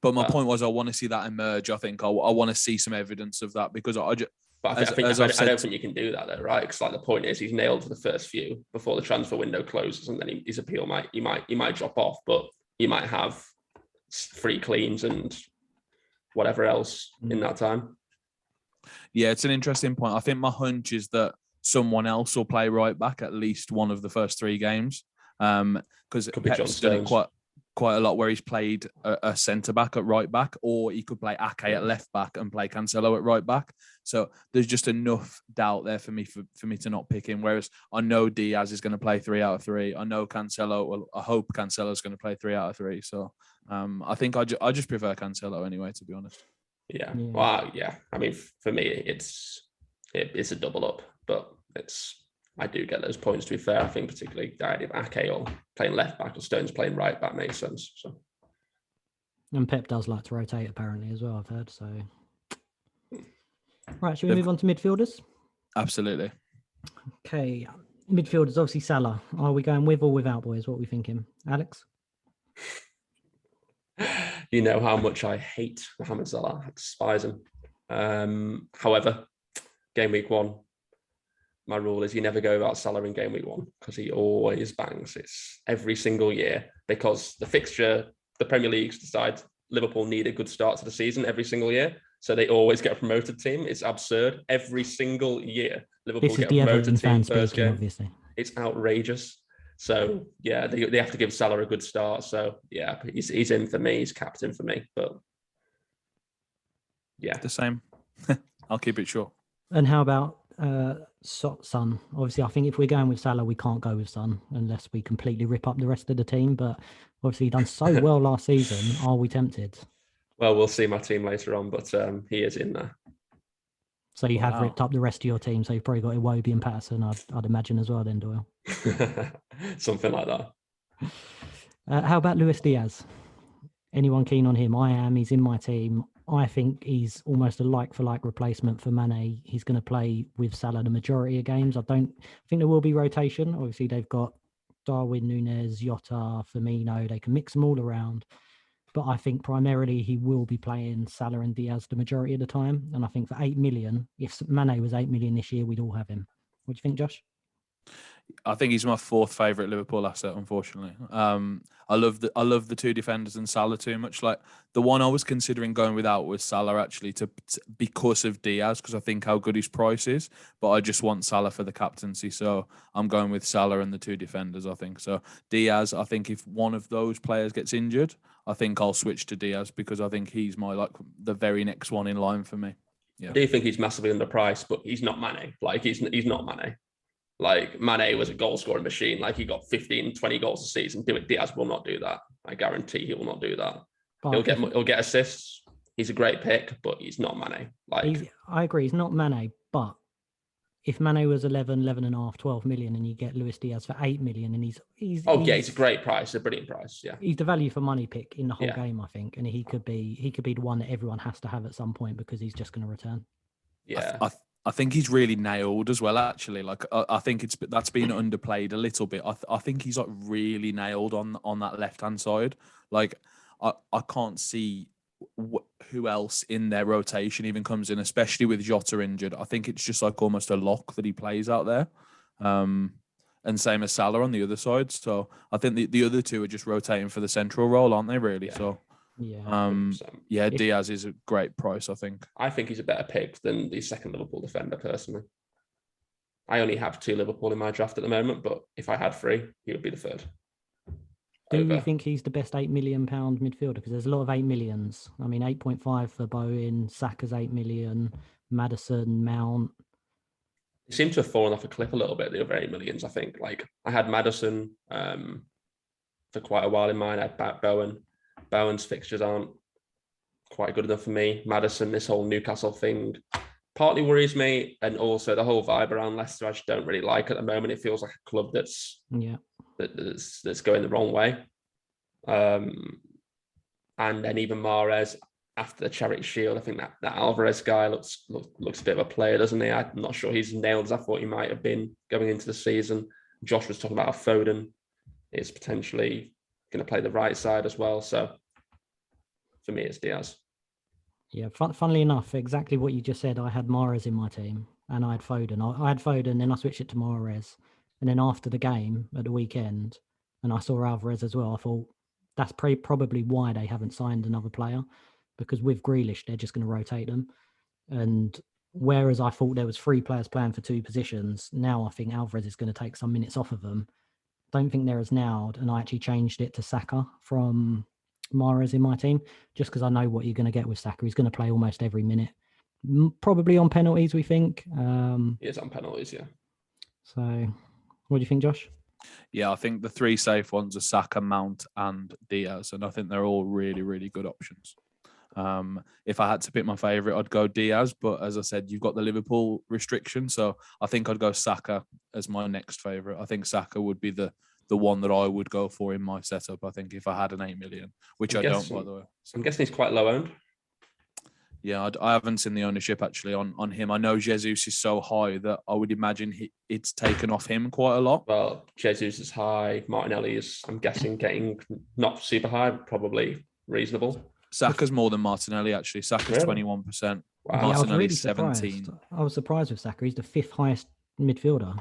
Speaker 3: But my point was, I want to see that emerge. I think I want to see some evidence of that because I don't
Speaker 2: think you can do that though, right? Because like the point is, he's nailed for the first few before the transfer window closes, and then his appeal might drop off, but you might have 3 cleans and whatever else in that time.
Speaker 3: Yeah, it's an interesting point. I think my hunch is that someone else will play right back at least one of the first 3 games. Because Pep's done it quite a lot where he's played a centre back at right back, or he could play Ake at left back and play Cancelo at right back. So there's just enough doubt there for me to not pick him. Whereas I know Diaz is going to play 3 out of 3. I know Cancelo. Well, I hope Cancelo is going to play 3 out of 3. So I think I just prefer Cancelo anyway, to be honest.
Speaker 2: Yeah. Well, yeah. I mean, for me, it's a double up, but I do get those points, to be fair. I think particularly the idea of Ake or playing left back or Stones playing right back makes sense. So.
Speaker 1: And Pep does like to rotate apparently as well, I've heard. So, right, should we move on to midfielders?
Speaker 3: Absolutely.
Speaker 1: Okay, midfielders, obviously Salah. Are we going with or without, boys? What are we thinking? Alex?
Speaker 2: You know how much I hate Mohamed Salah. I despise him. However, game week 1, my rule is you never go without Salah in game week 1 because he always bangs. It's every single year because the fixture, the Premier League decides Liverpool need a good start to the season every single year. So they always get a promoted team. It's absurd. Every single year, Liverpool get a promoted team first game. Obviously. It's outrageous. So yeah, they have to give Salah a good start. So yeah, he's in for me. He's captain for me. But yeah,
Speaker 3: the same. I'll keep it short.
Speaker 1: And how about Son? Obviously, I think if we're going with Salah, we can't go with Son unless we completely rip up the rest of the team. But obviously, he done so well last season. Are we tempted?
Speaker 2: Well, we'll see my team later on, but he is in there.
Speaker 1: So you have ripped up the rest of your team. So you've probably got Iwobi and Patterson, I'd imagine as well then, Doyle.
Speaker 2: Something like that.
Speaker 1: How about Luis Diaz? Anyone keen on him? I am. He's in my team. I think he's almost a like-for-like replacement for Mane. He's going to play with Salah the majority of games. I don't think there will be rotation. Obviously, they've got Darwin, Núñez, Jota, Firmino. They can mix them all around. But I think primarily he will be playing Salah and Diaz the majority of the time. And I think for 8 million, if Mane was 8 million this year, we'd all have him. What do you think, Josh?
Speaker 3: I think he's my 4th favourite Liverpool asset, unfortunately. I love the 2 defenders and Salah too much. Like the one I was considering going without was Salah actually because of Diaz, because I think how good his price is. But I just want Salah for the captaincy, so I'm going with Salah and the 2 defenders. I think so. Diaz, I think if one of those players gets injured, I think I'll switch to Diaz because I think he's the very next one in line for me. Yeah.
Speaker 2: I do think he's massively underpriced, but he's not Mane. Like he's not Mane. Like Mane was a goal scoring machine. Like he got 15, 20 goals a season. Diaz will not do that. I guarantee he will not do that. He'll get assists. He's a great pick, but he's not Mane.
Speaker 1: I agree. He's not Mane, but if Mane was 11 and a half, 12 million and you get Luis Diaz for 8 million and he's
Speaker 2: a great price, a brilliant price. Yeah.
Speaker 1: He's the value for money pick in the whole game, I think. And he could be the one that everyone has to have at some point because he's just going to return.
Speaker 2: Yeah.
Speaker 3: I think he's really nailed as well, actually. Like I think that's been underplayed a little bit. I think he's like really nailed on that left-hand side. Like I can't see who else in their rotation even comes in, especially with Jota injured. I think it's just like almost a lock that he plays out there. And same as Salah on the other side. So I think the other 2 are just rotating for the central role, aren't they, really? Yeah. So Diaz is a great price, I think.
Speaker 2: I think he's a better pick than the second Liverpool defender, personally. I only have 2 Liverpool in my draft at the moment, but if I had 3, he would be the 3rd.
Speaker 1: Do you think he's the best £8 million midfielder? Because there's a lot of 8 millions. I mean, 8.5 for Bowen, Saka's 8 million, Maddison, Mount.
Speaker 2: He seemed to have fallen off a cliff a little bit, the other 8 millions, I think. Like, I had Maddison for quite a while in mind. I had Bowen. Bowen's fixtures aren't quite good enough for me. Maddison, this whole Newcastle thing partly worries me, and also the whole vibe around Leicester I just don't really like at the moment. It feels like a club that's going the wrong way. And then even Mahrez after the Charity Shield, I think that Alvarez guy looks a bit of a player, doesn't he? I'm not sure he's nailed as I thought he might have been going into the season. Josh was talking about how Foden is potentially going to play the right side as well. So for me, it's Diaz.
Speaker 1: Yeah, funnily enough, exactly what you just said. I had Mahrez in my team, and I had Foden. I had Foden, then I switched it to Mahrez, and then after the game at the weekend, and I saw Alvarez as well. I thought that's probably why they haven't signed another player, because with Grealish, they're just going to rotate them. And whereas I thought there was 3 players playing for 2 positions, now I think Alvarez is going to take some minutes off of them. Don't think they're as nailed, and I actually changed it to Saka from Mahrez in my team, just because I know what you're going to get with Saka. He's going to play almost every minute, probably on penalties, we think.
Speaker 2: He is on penalties, yeah. So
Speaker 1: what do you think, Josh?
Speaker 3: Yeah, I think the 3 safe ones are Saka, Mount and Diaz, and I think they're all really, really good options. If I had to pick my favourite, I'd go Diaz, but as I said, you've got the Liverpool restriction, so I think I'd go Saka as my next favourite. I think Saka would be the one that I would go for in my setup, I think, if I had an 8 million, which I don't, by the way.
Speaker 2: I'm guessing he's quite low owned.
Speaker 3: Yeah, I haven't seen the ownership actually on him. I know Jesus is so high that I would imagine it's taken off him quite a lot.
Speaker 2: Well, Jesus is high. Martinelli is, I'm guessing, getting not super high, probably reasonable.
Speaker 3: Saka's more than Martinelli, actually. Saka's 21%.
Speaker 2: Wow.
Speaker 3: Martinelli's
Speaker 1: Yeah,
Speaker 3: 17%.
Speaker 1: I was surprised with Saka. He's the 5th highest midfielder.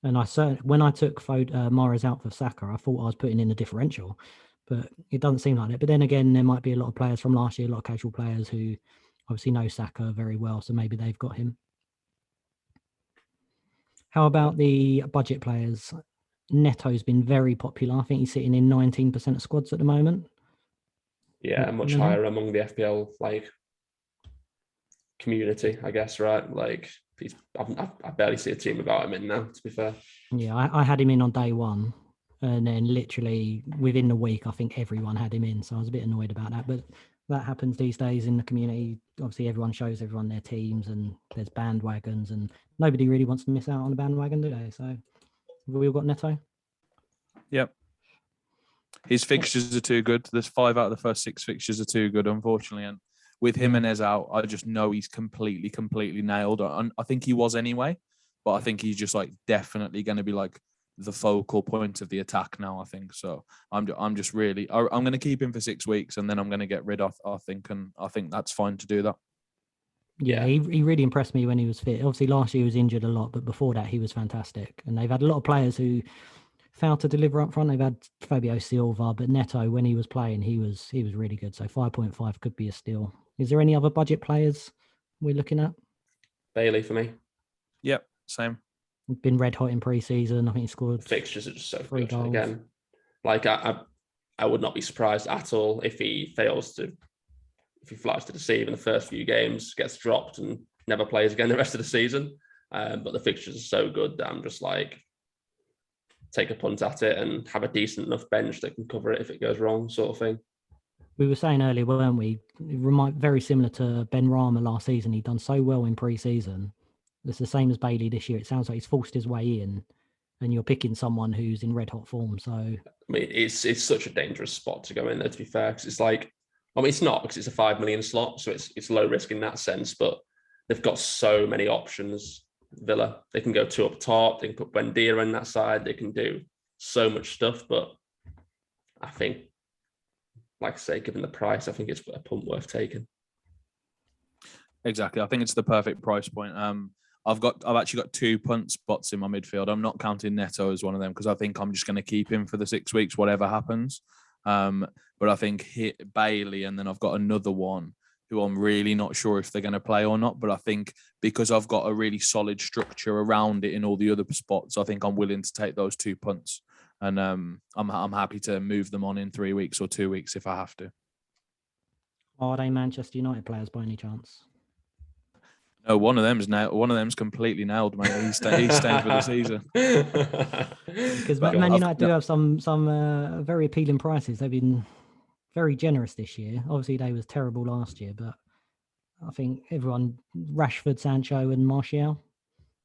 Speaker 1: And when I took Mahrez out for Saka, I thought I was putting in a differential, but it doesn't seem like it. But then again, there might be a lot of players from last year, a lot of casual players who obviously know Saka very well, so maybe they've got him. How about the budget players? Neto's been very popular. I think he's sitting in 19% of squads at the moment.
Speaker 2: Yeah, much higher among the FPL community, I guess, right? Like, I barely see a team without him in now, to be fair.
Speaker 1: Yeah, I had him in on day one, and then literally within the week, I think everyone had him in. So I was a bit annoyed about that, but that happens these days in the community. Obviously, everyone shows everyone their teams, and there's bandwagons, and nobody really wants to miss out on a bandwagon, do they? So have we all got Neto?
Speaker 3: Yep. His fixtures are too good. There's 5 out of the first 6 fixtures are too good, unfortunately. And with Jimenez out, I just know he's completely nailed. I think he was anyway, but I think he's just like definitely going to be like the focal point of the attack now, I think. So I'm just really, I'm going to keep him for 6 weeks and then I'm going to get rid of, I think, and I think that's fine to do that.
Speaker 1: Yeah, he really impressed me when he was fit. Obviously, last year he was injured a lot, but before that he was fantastic. And they've had a lot of players who failed to deliver up front. They've had Fabio Silva, but Neto, when he was playing, he was really good. So 5.5 could be a steal. Is there any other budget players we're looking at?
Speaker 2: Bailey for me.
Speaker 3: Yep, same.
Speaker 1: Been red hot in pre-season. I think he scored.
Speaker 2: Fixtures are just so
Speaker 1: 3
Speaker 2: good.
Speaker 1: goals.
Speaker 2: Again, like I would not be surprised at all if he flies to deceive in the first few games, gets dropped and never plays again the rest of the season. But the fixtures are so good that I'm just like, take a punt at it and have a decent enough bench that can cover it if it goes wrong, sort of thing.
Speaker 1: We were saying earlier, weren't we? Very similar to Ben Rama last season. He'd done so well in pre-season. It's the same as Bailey this year. It sounds like he's forced his way in, and you're picking someone who's in red hot form. So
Speaker 2: I mean, it's such a dangerous spot to go in there, to be fair, because it's like, I mean, it's not because it's a 5 million slot, so it's low risk in that sense. But they've got so many options. Villa, they can go 2 up top. They can put Buendia in that side. They can do so much stuff. But I think, like I say, given the price, I think it's a punt worth taking.
Speaker 3: Exactly. I think it's the perfect price point. I've actually got 2 punt spots in my midfield. I'm not counting Neto as one of them because I think I'm just going to keep him for the 6 weeks, whatever happens. But I think Bailey, and then I've got another one who I'm really not sure if they're going to play or not. But I think because I've got a really solid structure around it in all the other spots, I think I'm willing to take those 2 punts. And I'm happy to move them on in 3 weeks or 2 weeks if I have to.
Speaker 1: Are they Manchester United players by any chance?
Speaker 3: No, one of them's completely nailed, mate. He's staying for the season.
Speaker 1: Because Man United do have some very appealing prices. They've been very generous this year. Obviously, they was terrible last year, but I think everyone, Rashford, Sancho, and Martial.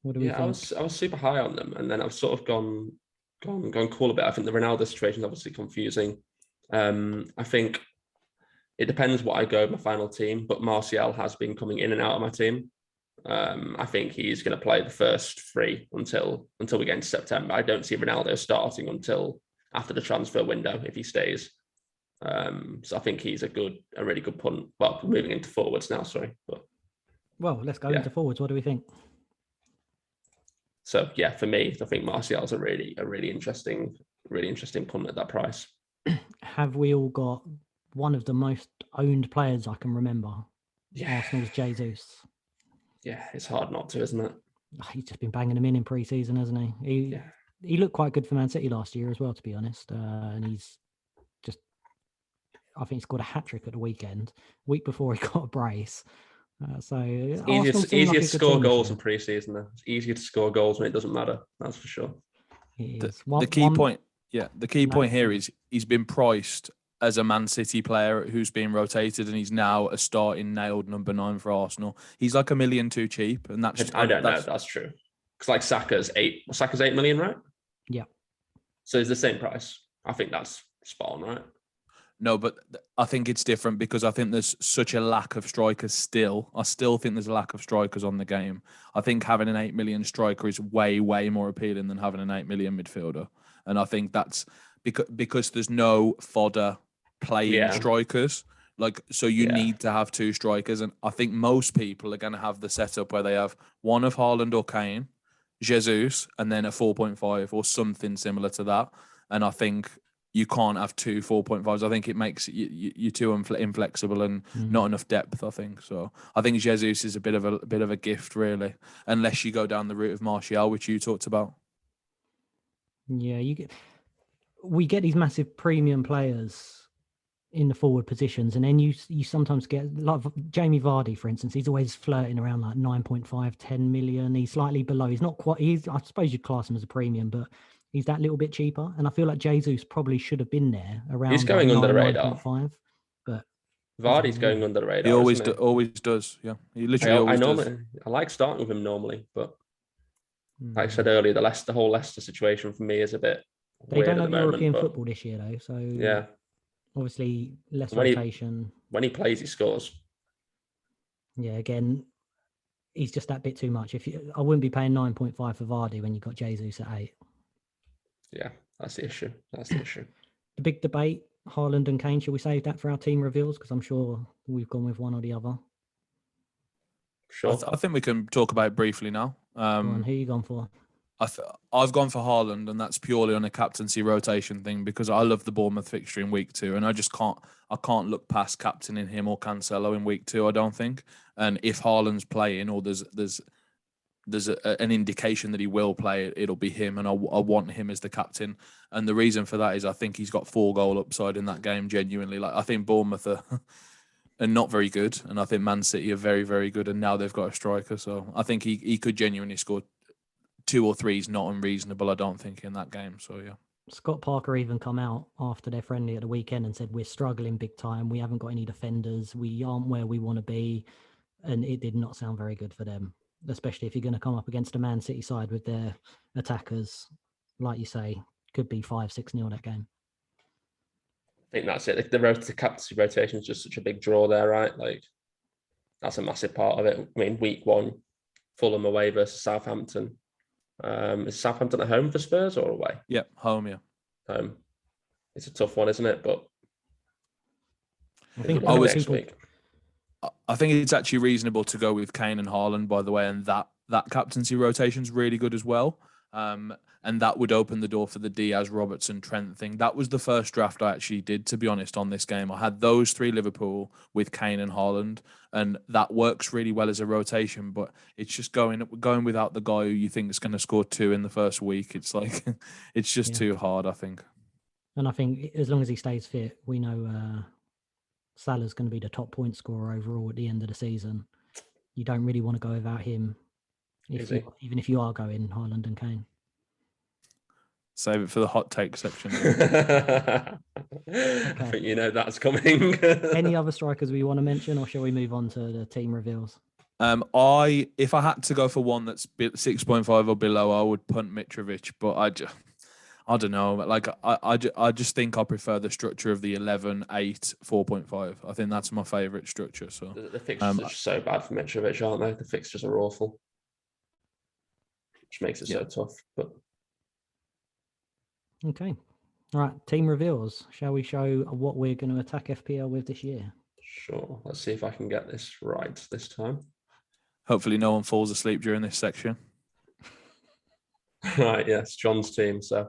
Speaker 1: What do we think?
Speaker 2: I was super high on them, and then I've sort of gone cool a bit. I think the Ronaldo situation is obviously confusing. I think it depends what I go with my final team, but Martial has been coming in and out of my team. I think he's going to play the first 3 until we get into September. I don't see Ronaldo starting until after the transfer window if he stays. So I think he's a really good punt. Well, moving into forwards now, sorry. But
Speaker 1: well, let's go into forwards. What do we think?
Speaker 2: So yeah, for me, I think Martial's a really interesting punt at that price.
Speaker 1: Have we all got one of the most owned players I can remember?
Speaker 2: Yeah.
Speaker 1: Arsenal's Jesus.
Speaker 2: Yeah, it's hard not to, isn't it?
Speaker 1: He's just been banging them in pre-season, hasn't he? He looked quite good for Man City last year as well, to be honest. And he's just, I think he scored a hat-trick at the weekend, week before he got a brace. So
Speaker 2: it's easier to score goals in pre-season. It's easier to score goals when it doesn't matter. That's for sure.
Speaker 3: The key point here is he's been priced as a Man City player who's been rotated, and he's now a starting nailed number 9 for Arsenal. He's like $1 million too cheap, and that's
Speaker 2: I don't know if that's true. Because like Saka's 8 million, right?
Speaker 1: Yeah.
Speaker 2: So it's the same price. I think that's spot on, right?
Speaker 3: No, but I think it's different because I think there's such a lack of strikers still. I still think there's a lack of strikers on the game. I think having an 8 million striker is way, way more appealing than having an 8 million midfielder. And I think that's because there's no fodder playing strikers. So you need to have 2 strikers. And I think most people are going to have the setup where they have one of Haaland or Kane, Jesus, and then a 4.5 or something similar to that. And I think you can't have 2 4.5s. I think it makes you too inflexible and not enough depth. I think so. I think Jesus is a bit of a gift, really, unless you go down the route of Martial, which you talked about.
Speaker 1: Yeah, we get these massive premium players in the forward positions, and then you sometimes get like Jamie Vardy, for instance. He's always flirting around like 9.5, 10 million. He's slightly below. He's not quite. I suppose you'd class him as a premium, but he's that little bit cheaper. And I feel like Jesus probably should have been there around.
Speaker 2: He's going under the radar.
Speaker 1: 9.5, but
Speaker 2: Vardy's going under the radar.
Speaker 3: He always does. Yeah, he literally always does.
Speaker 2: I like starting with him normally, but like I said earlier, the whole Leicester situation for me is a bit.
Speaker 1: They don't have European football this year, though. So
Speaker 2: yeah,
Speaker 1: obviously less rotation.
Speaker 2: When he plays, he scores.
Speaker 1: Yeah, again, he's just that bit too much. I wouldn't be paying 9.5 for Vardy when you got Jesus at 8.
Speaker 2: Yeah, that's the issue.
Speaker 1: The big debate: Haaland and Kane. Should we save that for our team reveals? Because I'm sure we've gone with one or the other.
Speaker 2: Sure.
Speaker 3: I think we can talk about it briefly now.
Speaker 1: Go on, who you gone for?
Speaker 3: I've gone for Haaland, and that's purely on a captaincy rotation thing because I love the Bournemouth fixture in week 2, and I can't look past captaining him or Cancelo in week 2. I don't think, and if Haaland's playing or there's an indication that he will play, it'll be him, and I want him as the captain. And the reason for that is I think he's got 4 goal upside in that game. Genuinely, I think Bournemouth are not very good, and I think Man City are very, very good, and now they've got a striker, so I think he could genuinely score 2 or 3 is not unreasonable, I don't think, in that game. So, yeah.
Speaker 1: Scott Parker even come out after their friendly at the weekend and said, we're struggling big time. We haven't got any defenders. We aren't where we want to be. And it did not sound very good for them, especially if you're going to come up against a Man City side with their attackers. Like you say, could be 5-6-0 that game.
Speaker 2: I think that's it. The captaincy rotation is just such a big draw there, right? Like, that's a massive part of it. I mean, week 1, Fulham away versus Southampton. Is Southampton at home for Spurs or away?
Speaker 3: Yeah, home, yeah.
Speaker 2: Home. It's a tough one, isn't it? But
Speaker 1: I think
Speaker 2: next week.
Speaker 3: I think it's actually reasonable to go with Kane and Haaland, by the way, and that captaincy rotation is really good as well. And that would open the door for the Diaz, Robertson, Trent thing. That was the first draft I actually did, to be honest, on this game. I had those 3 Liverpool with Kane and Haaland, and that works really well as a rotation, but it's just going without the guy who you think is going to score 2 in the first week. It's like, it's just too hard, I think.
Speaker 1: And I think as long as he stays fit, we know Salah's going to be the top point scorer overall at the end of the season. You don't really want to go without him, even if you are going Haaland and Kane.
Speaker 3: Save it for the hot take section.
Speaker 2: I think you know that's coming.
Speaker 1: Any other strikers we want to mention, or shall we move on to the team reveals?
Speaker 3: If I had to go for one that's 6.5 or below, I would punt Mitrovic, but I don't know. Like I just think I prefer the structure of the 11, 8, 4.5. I think that's my favourite structure. So
Speaker 2: the fixtures are so bad for Mitrovic, aren't they? The fixtures are awful, which makes it so tough. But
Speaker 1: okay, all right. Team reveals. Shall we show what we're going to attack FPL with this year?
Speaker 2: sure, let's see if I can get this right this time.
Speaker 3: hopefully no one falls asleep during this section.
Speaker 2: Right, yes, John's team. So,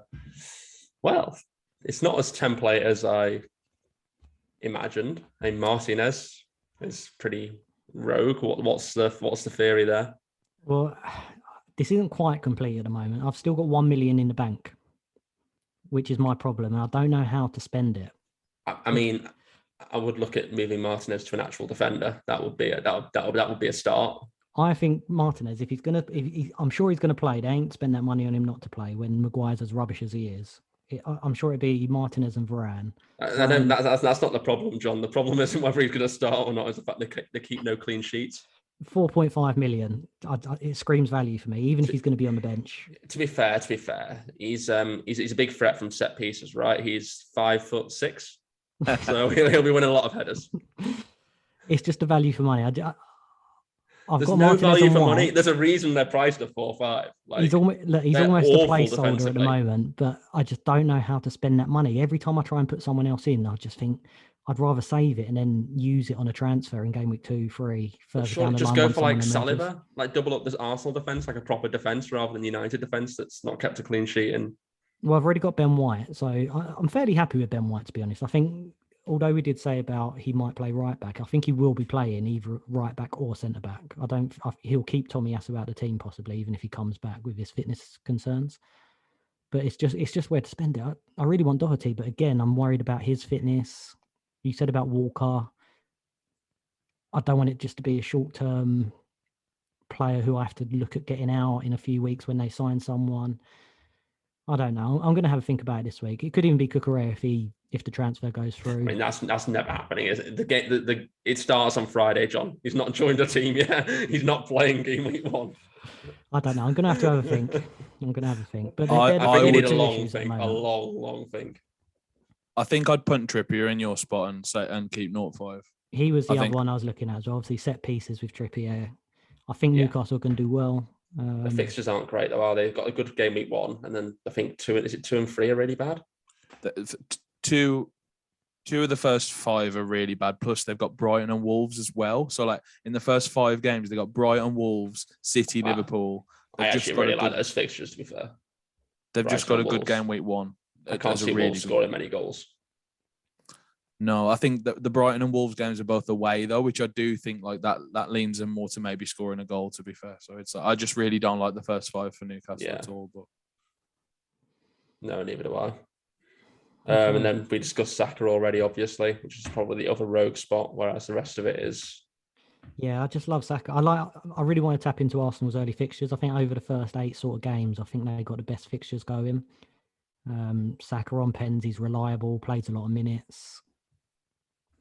Speaker 2: well, it's not as template as I imagined. I mean, Martinez is pretty rogue. What's the theory there?
Speaker 1: Well, this isn't quite complete at the moment. I've still got 1 million in the bank, which is my problem, and I don't know how to spend it.
Speaker 2: I mean, I would look at moving Martinez to an actual defender. That would be a start.
Speaker 1: I think Martinez, if he's gonna, I'm sure he's gonna play. They ain't spend that money on him not to play when Maguire's as rubbish as he is. I'm sure it'd be Martinez and Varane.
Speaker 2: That's not the problem, John. The problem isn't whether he's going to start or not. Is the fact they keep no clean sheets.
Speaker 1: 4.5 million. It screams value for me, even if he's going to be on the bench.
Speaker 2: To be fair, he's a big threat from set pieces, right? He's 5'6", so he'll be winning a lot of headers.
Speaker 1: It's just a value for money.
Speaker 2: There's no value for money. There's a reason they're priced at 4.5. Like,
Speaker 1: he's almost a placeholder at the moment, but I just don't know how to spend that money. Every time I try and put someone else in, I just think I'd rather save it and then use it on a transfer in game week 2, 3.
Speaker 2: Sure, just go for like Saliba, like double up this Arsenal defense, like a proper defense rather than United defense that's not kept a clean sheet. And
Speaker 1: well, I've already got Ben White, so I'm fairly happy with Ben White, to be honest. I think, although we did say about he might play right back, I think he will be playing either right back or centre back. He'll keep Tomiyasu out of the team possibly, even if he comes back with his fitness concerns. But it's just where to spend it. I really want Doherty, but again, I'm worried about his fitness. You said about Walker. I don't want it just to be a short-term player who I have to look at getting out in a few weeks when they sign someone. I don't know. I'm going to have a think about it this week. It could even be Cucurella if the transfer goes through.
Speaker 2: I mean, that's never happening, is it? It starts on Friday, John. He's not joined the team yet. He's not playing game week 1.
Speaker 1: I don't know. I'm going to have a think. But
Speaker 2: I think you need a long think.
Speaker 3: I think I'd punt Trippier in your spot and keep 0.5.
Speaker 1: He was the other one I was looking at as well. Obviously, set pieces with Trippier. I think Newcastle can do well.
Speaker 2: The fixtures aren't great though, are they? They've got a good game week 1, and then I think 2 and 3 are really bad.
Speaker 3: Two of the first 5 are really bad. Plus, they've got Brighton and Wolves as well. So, like in the first 5 games, they got Brighton, Wolves, City, Liverpool.
Speaker 2: I actually really like those fixtures. To be fair,
Speaker 3: they've just got a good game week 1.
Speaker 2: I can't see Wolves scoring many goals.
Speaker 3: No, I think that the Brighton and Wolves games are both away though, which I do think like that leans them more to maybe scoring a goal. To be fair, so it's I just really don't like the first 5 for Newcastle at all. But
Speaker 2: no, neither do I. And then we discussed Saka already, obviously, which is probably the other rogue spot, whereas the rest of it is.
Speaker 1: Yeah, I just love Saka. I really want to tap into Arsenal's early fixtures. I think over the first 8 sort of games, I think they got the best fixtures going. Saka on pens, he's reliable, plays a lot of minutes.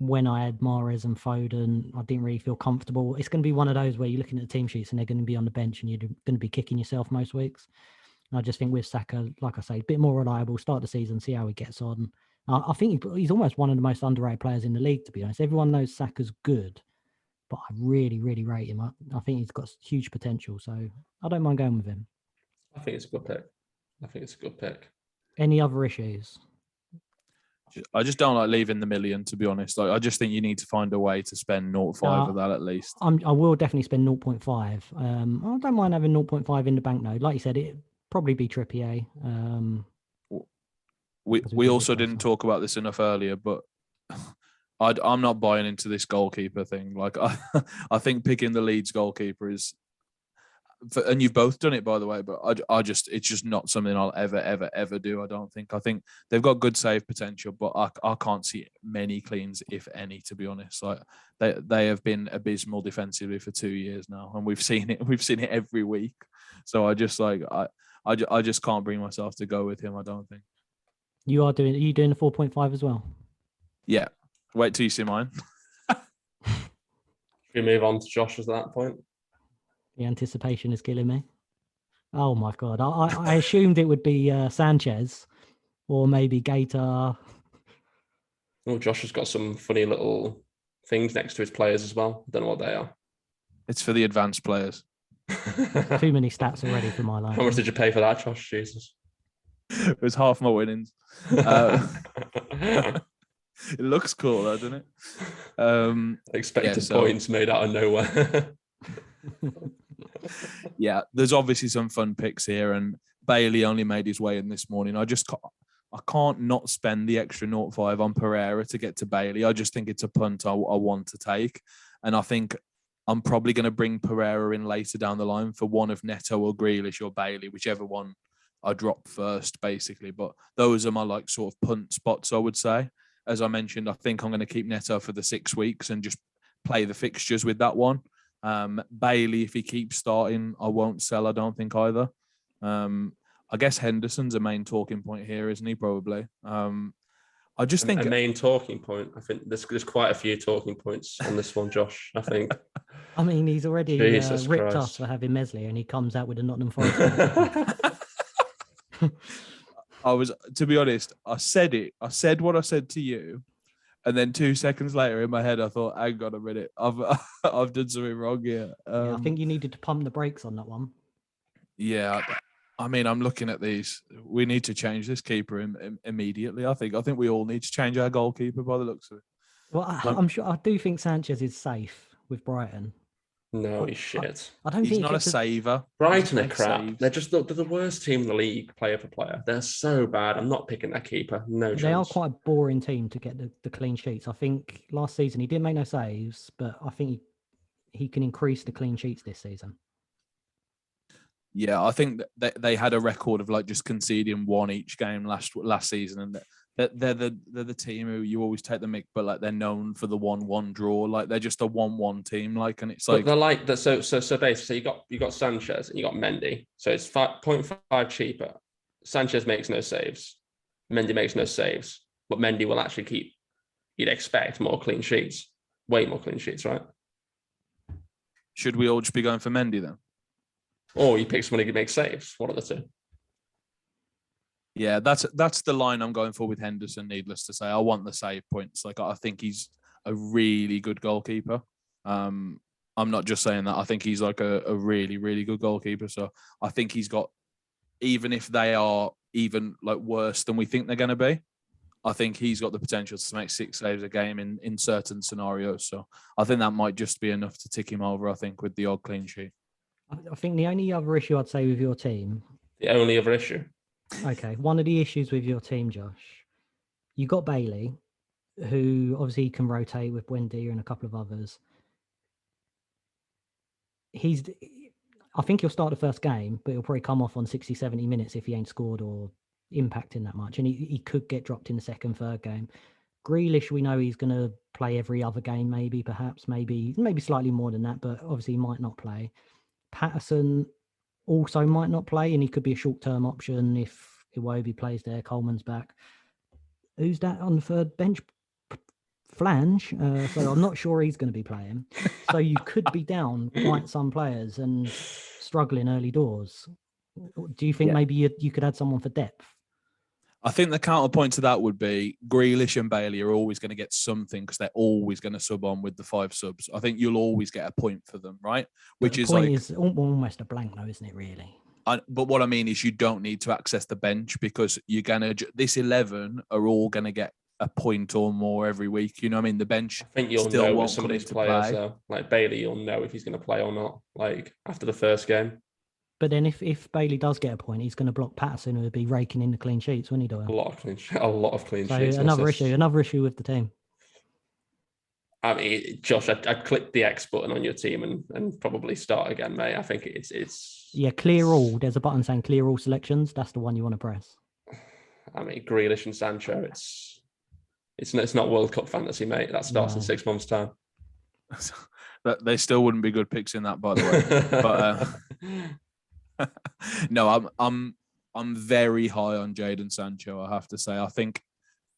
Speaker 1: When I had Mahrez and Foden, I didn't really feel comfortable. It's going to be one of those where you're looking at the team sheets and they're going to be on the bench and you're going to be kicking yourself most weeks. And I just think with Saka, like I say, a bit more reliable, start the season, see how he gets on. I think he's almost one of the most underrated players in the league, to be honest. Everyone knows Saka's good, but I really, really rate him. I think he's got huge potential, so I don't mind going with him.
Speaker 2: I think it's a good pick.
Speaker 1: Any other issues?
Speaker 3: I just don't like leaving the million, to be honest. Like, I just think you need to find a way to spend 0.5 of that at least.
Speaker 1: I will definitely spend 0.5. I don't mind having 0.5 in the bank though. Like you said, it'd probably be Trippier.
Speaker 3: We also didn't talk about this enough earlier, but I'm not buying into this goalkeeper thing. Like I think picking the Leeds goalkeeper is, and you've both done it by the way, but it's just not something I'll ever do. I don't think. I think they've got good save potential, but I can't see many cleans, if any, to be honest. Like they have been abysmal defensively for 2 years now, and we've seen it every week. So I just I just can't bring myself to go with him. I don't think.
Speaker 1: Are you doing the 4.5 as well?
Speaker 3: Yeah. Wait till you see mine.
Speaker 2: Should we move on to Josh at that point?
Speaker 1: The anticipation is killing me. Oh my God. I assumed it would be Sanchez or maybe Gator.
Speaker 2: Oh, Josh has got some funny little things next to his players as well. Don't know what they are.
Speaker 3: It's for the advanced players.
Speaker 1: Too many stats already for my life.
Speaker 2: How much did you pay for that, Josh? Jesus.
Speaker 3: It was half my winnings. It looks cool, though, doesn't it?
Speaker 2: Expected points made out of nowhere.
Speaker 3: Yeah, there's obviously some fun picks here, and Bailey only made his way in this morning. I can't not spend the extra 0.5 on Pereira to get to Bailey. I just think it's a punt I want to take, and I think I'm probably going to bring Pereira in later down the line for one of Neto or Grealish or Bailey, whichever one I drop first, basically. But those are my sort of punt spots, I would say. As I mentioned, I think I'm going to keep Neto for the 6 weeks and just play the fixtures with that one. Bailey, if he keeps starting, I won't sell, I don't think either. I guess Henderson's a main talking point here, isn't he? Probably. I just think
Speaker 2: a main talking point. I think there's quite a few talking points on this one, Josh. I think.
Speaker 1: I mean, he's already ripped us for having Meslier, and he comes out with a Nottingham Forest.
Speaker 3: To be honest, I said it. I said what I said to you, and then 2 seconds later, in my head, I thought, "Hang on a minute, I've done something wrong here."
Speaker 1: Yeah, I think you needed to pump the brakes on that one.
Speaker 3: Yeah, I mean, I'm looking at these. We need to change this keeper immediately. I think we all need to change our goalkeeper by the looks of it.
Speaker 1: Well, I'm sure. I do think Sanchez is safe with Brighton.
Speaker 2: No, he's shit.
Speaker 1: I don't
Speaker 3: He's
Speaker 1: think
Speaker 3: not a saver.
Speaker 2: Brighton are crap. Saves. They're the worst team in the league, player for player. They're so bad. I'm not picking that keeper. No chance.
Speaker 1: They are quite a boring team to get the clean sheets. I think last season he didn't make no saves, but I think he can increase the clean sheets this season.
Speaker 3: Yeah, I think that they had a record of just conceding one each game last season, and they're the team who you always take the mick, but they're known for the 1-1 draw. They're just a 1-1 team, and it's
Speaker 2: they're like that. So basically, you got Sanchez and you got Mendy. So it's 0.5 cheaper. Sanchez makes no saves. Mendy makes no saves, but Mendy will actually keep. You'd expect more clean sheets, way more clean sheets, right?
Speaker 3: Should we all just be going for Mendy then?
Speaker 2: Or you pick somebody who makes saves. One of the two.
Speaker 3: Yeah, that's the line I'm going for with Henderson. Needless to say, I want the save points. I think he's a really good goalkeeper. I'm not just saying that. I think he's a really, really good goalkeeper. So I think he's got, even if they are even worse than we think they're going to be, I think he's got the potential to make 6 saves a game in certain scenarios. So I think that might just be enough to tick him over, I think, with the odd clean sheet.
Speaker 1: I think the only other issue I'd say with your team.
Speaker 2: The only other issue?
Speaker 1: Okay. One of the issues with your team, Josh, you got Bailey, who obviously can rotate with Buendia and a couple of others. I think he'll start the first game, but he'll probably come off on 60, 70 minutes if he ain't scored or impacting that much. And he could get dropped in the second, third game. Grealish, we know he's going to play every other game, maybe slightly more than that, but obviously he might not play. Patterson also might not play, and he could be a short-term option if Iwobi plays there. Coleman's back. Who's that on the third bench? Flange. So I'm not sure he's going to be playing. So you could be down quite some players and struggling early doors. Do you think maybe you could add someone for depth?
Speaker 3: I think the counterpoint to that would be Grealish and Bailey are always going to get something because they're always going to sub on with the 5 subs. I think you'll always get a point for them, right? Which is
Speaker 1: almost a blank, though, isn't it? Really.
Speaker 3: But what I mean is, you don't need to access the bench because you're gonna. This 11 are all going to get a point or more every week. You know what I mean? The bench.
Speaker 2: I think you'll know with some of these players, though. Like Bailey, you'll know if he's going to play or not. After the first game.
Speaker 1: But then if Bailey does get a point, he's going to block Patterson, who would be raking in the clean sheets, wouldn't he, Doyle?
Speaker 2: A lot of clean sheets.
Speaker 1: Another issue with the team.
Speaker 2: I mean, Josh, I'd click the X button on your team and probably start again, mate. I think it's...
Speaker 1: Yeah, clear all. There's a button saying clear all selections. That's the one you want to press.
Speaker 2: I mean, Grealish and Sancho, it's not World Cup fantasy, mate. That starts in 6 months' time.
Speaker 3: They still wouldn't be good picks in that, by the way. But... No, I'm very high on Jadon Sancho, I have to say. I think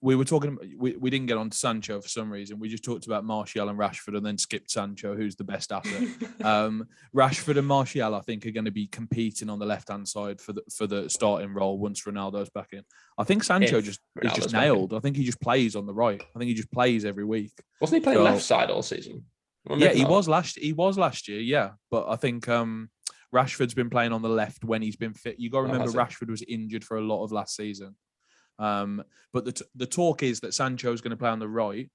Speaker 3: we were talking. We didn't get on to Sancho for some reason. We just talked about Martial and Rashford, and then skipped Sancho, who's the best asset. Rashford and Martial, I think, are going to be competing on the left-hand side for the starting role once Ronaldo's back in. I think Sancho is just nailed. I think he just plays on the right. I think he just plays every week.
Speaker 2: Wasn't he playing left side all season?
Speaker 3: Yeah, he was last year. Yeah, but I think Rashford's been playing on the left when he's been fit. You got to remember Rashford was injured for a lot of last season. But the talk is that Sancho is going to play on the right,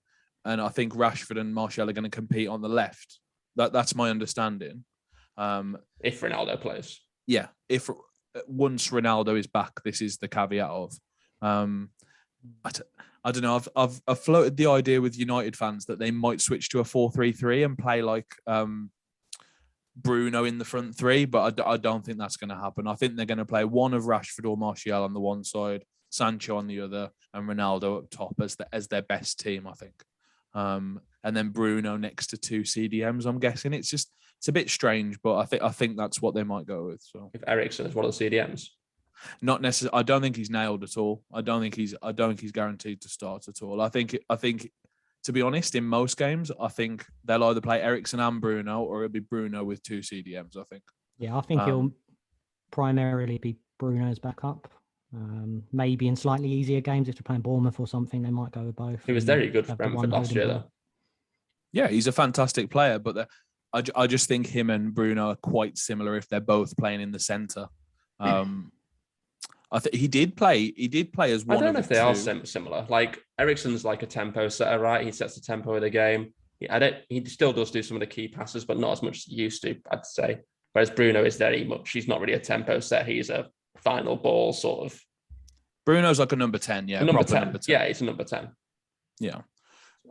Speaker 3: and I think Rashford and Martial are going to compete on the left. That's my understanding.
Speaker 2: If Ronaldo plays,
Speaker 3: yeah. If once Ronaldo is back, this is the caveat of. I don't know. I've floated the idea with United fans that they might switch to a 4-3-3 and play like Bruno in the front three, but I don't think that's going to happen. I think they're going to play one of Rashford or Martial on the one side, Sancho on the other, and Ronaldo up top as their best team, I think. And then Bruno next to two CDMs. I'm guessing it's a bit strange, but I think that's what they might go with. So
Speaker 2: if Eriksen is one of the CDMs,
Speaker 3: not necessarily. I don't think he's nailed at all. I don't think he's guaranteed to start at all. I think to be honest, in most games, I think they'll either play Eriksen and Bruno, or it'll be Bruno with two CDMs. I think.
Speaker 1: Yeah, I think he'll primarily be Bruno's backup. Maybe in slightly easier games, if they're playing Bournemouth or something, they might go with both.
Speaker 2: He was very good for Brentford last year, though.
Speaker 3: Yeah, he's a fantastic player, but I just think him and Bruno are quite similar if they're both playing in the centre. I think he did play as one.
Speaker 2: I don't know if they are
Speaker 3: two.
Speaker 2: similar. Like Eriksen's like a tempo setter, right? He sets the tempo of the game. He still does do some of the key passes, but not as much as he used to, I'd say. Whereas Bruno is very much. He's not really a tempo set. He's a final ball sort of.
Speaker 3: Bruno's like a number 10, yeah.
Speaker 2: Number 10. Yeah, he's a number 10.
Speaker 3: Yeah.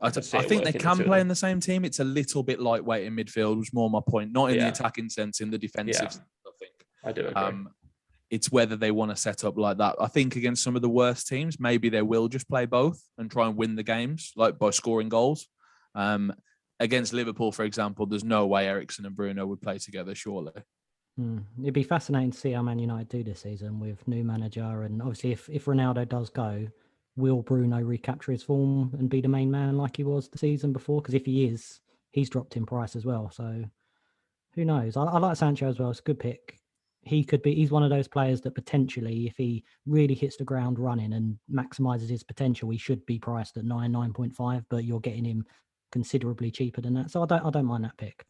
Speaker 3: I think they can play in the same team. It's a little bit lightweight in midfield, was more my point. Not in the attacking sense, in the defensive sense, I think.
Speaker 2: I do agree.
Speaker 3: It's whether they want to set up like that. I think against some of the worst teams, maybe they will just play both and try and win the games, like by scoring goals. Against Liverpool, for example, there's no way Eriksen and Bruno would play together, surely.
Speaker 1: It'd be fascinating to see how Man United do this season with new manager. And obviously, if Ronaldo does go, will Bruno recapture his form and be the main man like he was the season before? Because if he is, he's dropped in price as well. So who knows? I like Sancho as well. It's a good pick. He's one of those players that potentially, if he really hits the ground running and maximizes his potential, he should be priced at 9.5, but you're getting him considerably cheaper than that. So I don't mind that pick.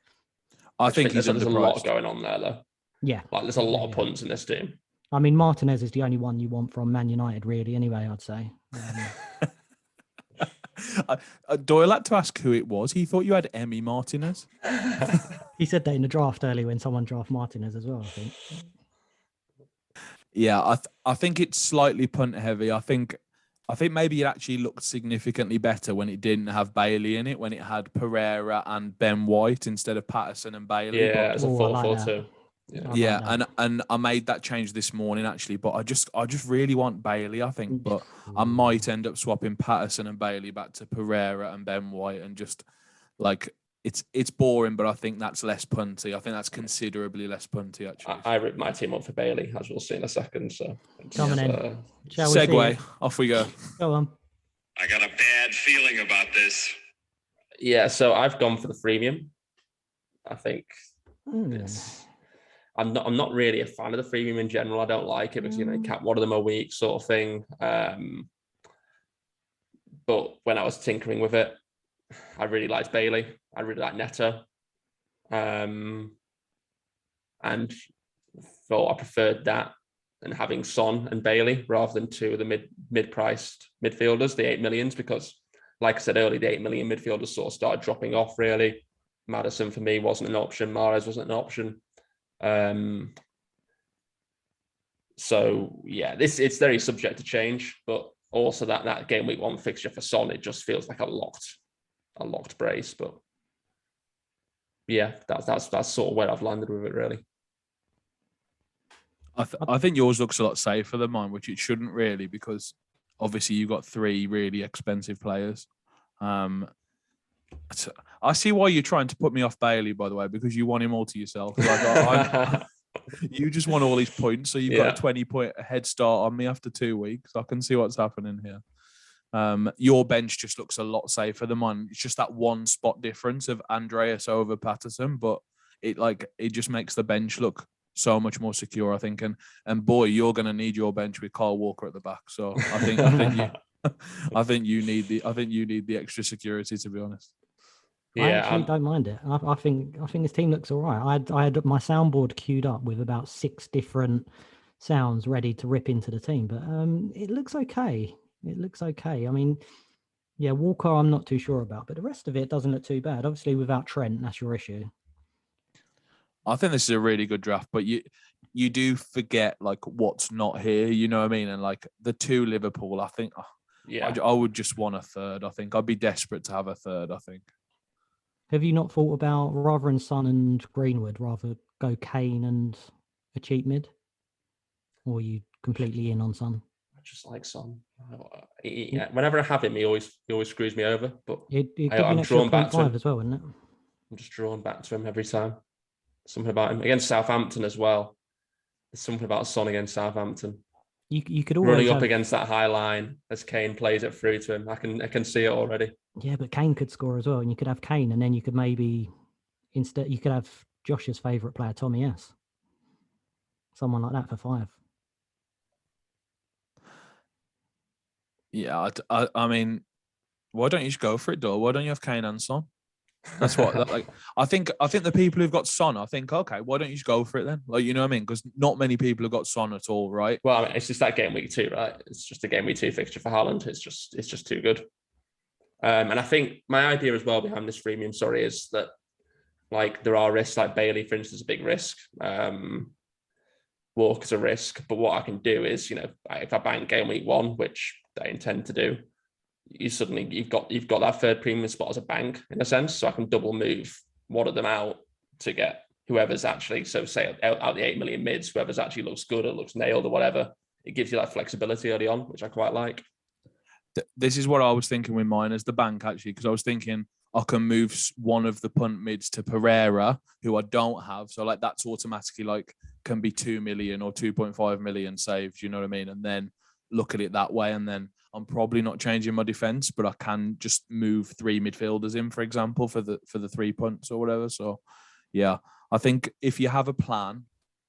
Speaker 3: I think there's a
Speaker 2: lot going on there, though.
Speaker 1: Yeah.
Speaker 2: Like there's a lot of punts in this team.
Speaker 1: I mean, Martinez is the only one you want from Man United, really, anyway, I'd say.
Speaker 3: Doyle had to ask who it was. He thought you had Emi Martinez.
Speaker 1: He said that in the draft earlier when someone drafted Martinez as well, I think.
Speaker 3: Yeah, I think it's slightly punt heavy. I think maybe it actually looked significantly better when it didn't have Bailey in it, when it had Pereira and Ben White instead of Patterson and Bailey.
Speaker 2: Yeah, it's a 4-4-2.
Speaker 3: Yeah, and I made that change this morning actually, but I just really want Bailey, I think, but I might end up swapping Patterson and Bailey back to Pereira and Ben White, and just like it's boring, but I think that's less punty. I think that's considerably less punty actually.
Speaker 2: I ripped my team up for Bailey, as we'll see in a second. So
Speaker 1: coming in.
Speaker 3: Segue, off we go.
Speaker 1: Go on.
Speaker 4: I got a bad feeling about this.
Speaker 2: Yeah, so I've gone for the freemium. I think I'm not really a fan of the freemium in general. I don't like it because you cap one of them a week sort of thing. But when I was tinkering with it, I really liked Bailey. I really liked Neto. And thought I preferred that and having Son and Bailey rather than two of the mid-priced midfielders, the 8 millions, because like I said earlier, the 8 million midfielders sort of started dropping off really. Maddison for me wasn't an option. Mahrez wasn't an option. So yeah, it's very subject to change, but also that game week 1 fixture for Son, it just feels like a locked brace. But yeah, that's sort of where I've landed with it really.
Speaker 3: I think yours looks a lot safer than mine, which it shouldn't really, because obviously you've got 3 really expensive players. I see why you're trying to put me off Bailey, by the way, because you want him all to yourself. Like, you just want all these points, so you've got a 20-point head start on me after 2 weeks. I can see what's happening here. Your bench just looks a lot safer than mine. It's just that one spot difference of Andreas over Patterson, but it just makes the bench look so much more secure, I think. And boy, you're going to need your bench with Kyle Walker at the back. So I think you need the extra security, to be honest.
Speaker 1: I actually don't mind it. I think this team looks all right. I had my soundboard queued up with about 6 different sounds ready to rip into the team, but it looks okay. It looks okay. I mean, yeah, Walker I'm not too sure about, but the rest of it doesn't look too bad. Obviously, without Trent, that's your issue.
Speaker 3: I think this is a really good draft, but you do forget like what's not here. You know what I mean? And like the 2 Liverpool, I think I would just want a third. I think I'd be desperate to have a third. I think.
Speaker 1: Have you not thought about rather than Son and Greenwood, rather go Kane and a cheap mid? Or are you completely in on Son?
Speaker 2: I just like Son. Whenever I have him, he always screws me over. But I'm drawn back to him
Speaker 1: as well, isn't it?
Speaker 2: I'm just drawn back to him every time. Something about him against Southampton as well. There's something about Son against Southampton.
Speaker 1: You could always
Speaker 2: running up against that high line as Kane plays it through to him. I can see it already.
Speaker 1: Yeah, but Kane could score as well, and you could have Kane, and then you could maybe instead you could have Josh's favourite player, Tommy S. Someone like that for 5.
Speaker 3: Yeah, I mean, why don't you just go for it, though? Why don't you have Kane and Son? That's what I think the people who've got Son, I think, okay, why don't you just go for it then? Like, you know what I mean? Because not many people have got Son at all, right?
Speaker 2: Well, I mean, it's just that game week 2, right? It's just a game week 2 fixture for Haaland. It's just too good. And I think my idea as well behind this freemium, is that like there are risks, like Bailey, for instance, a big risk. Walker's a risk, but what I can do is, if I bank game week 1, which I intend to do, you've got that third premium spot as a bank in a sense, so I can double move one of them out to get whoever's actually, so say out the 8 million mids, whoever's actually looks good or looks nailed or whatever. It gives you that flexibility early on, which I quite like.
Speaker 3: This is what I was thinking with mine as the bank, actually, because I was thinking I can move one of the punt mids to Pereira, who I don't have. So like that's automatically like can be 2 million or 2.5 million saved, you know what I mean? And then look at it that way. And then I'm probably not changing my defense, but I can just move 3 midfielders in, for example, for the 3 punts or whatever. So yeah, I think if you have a plan,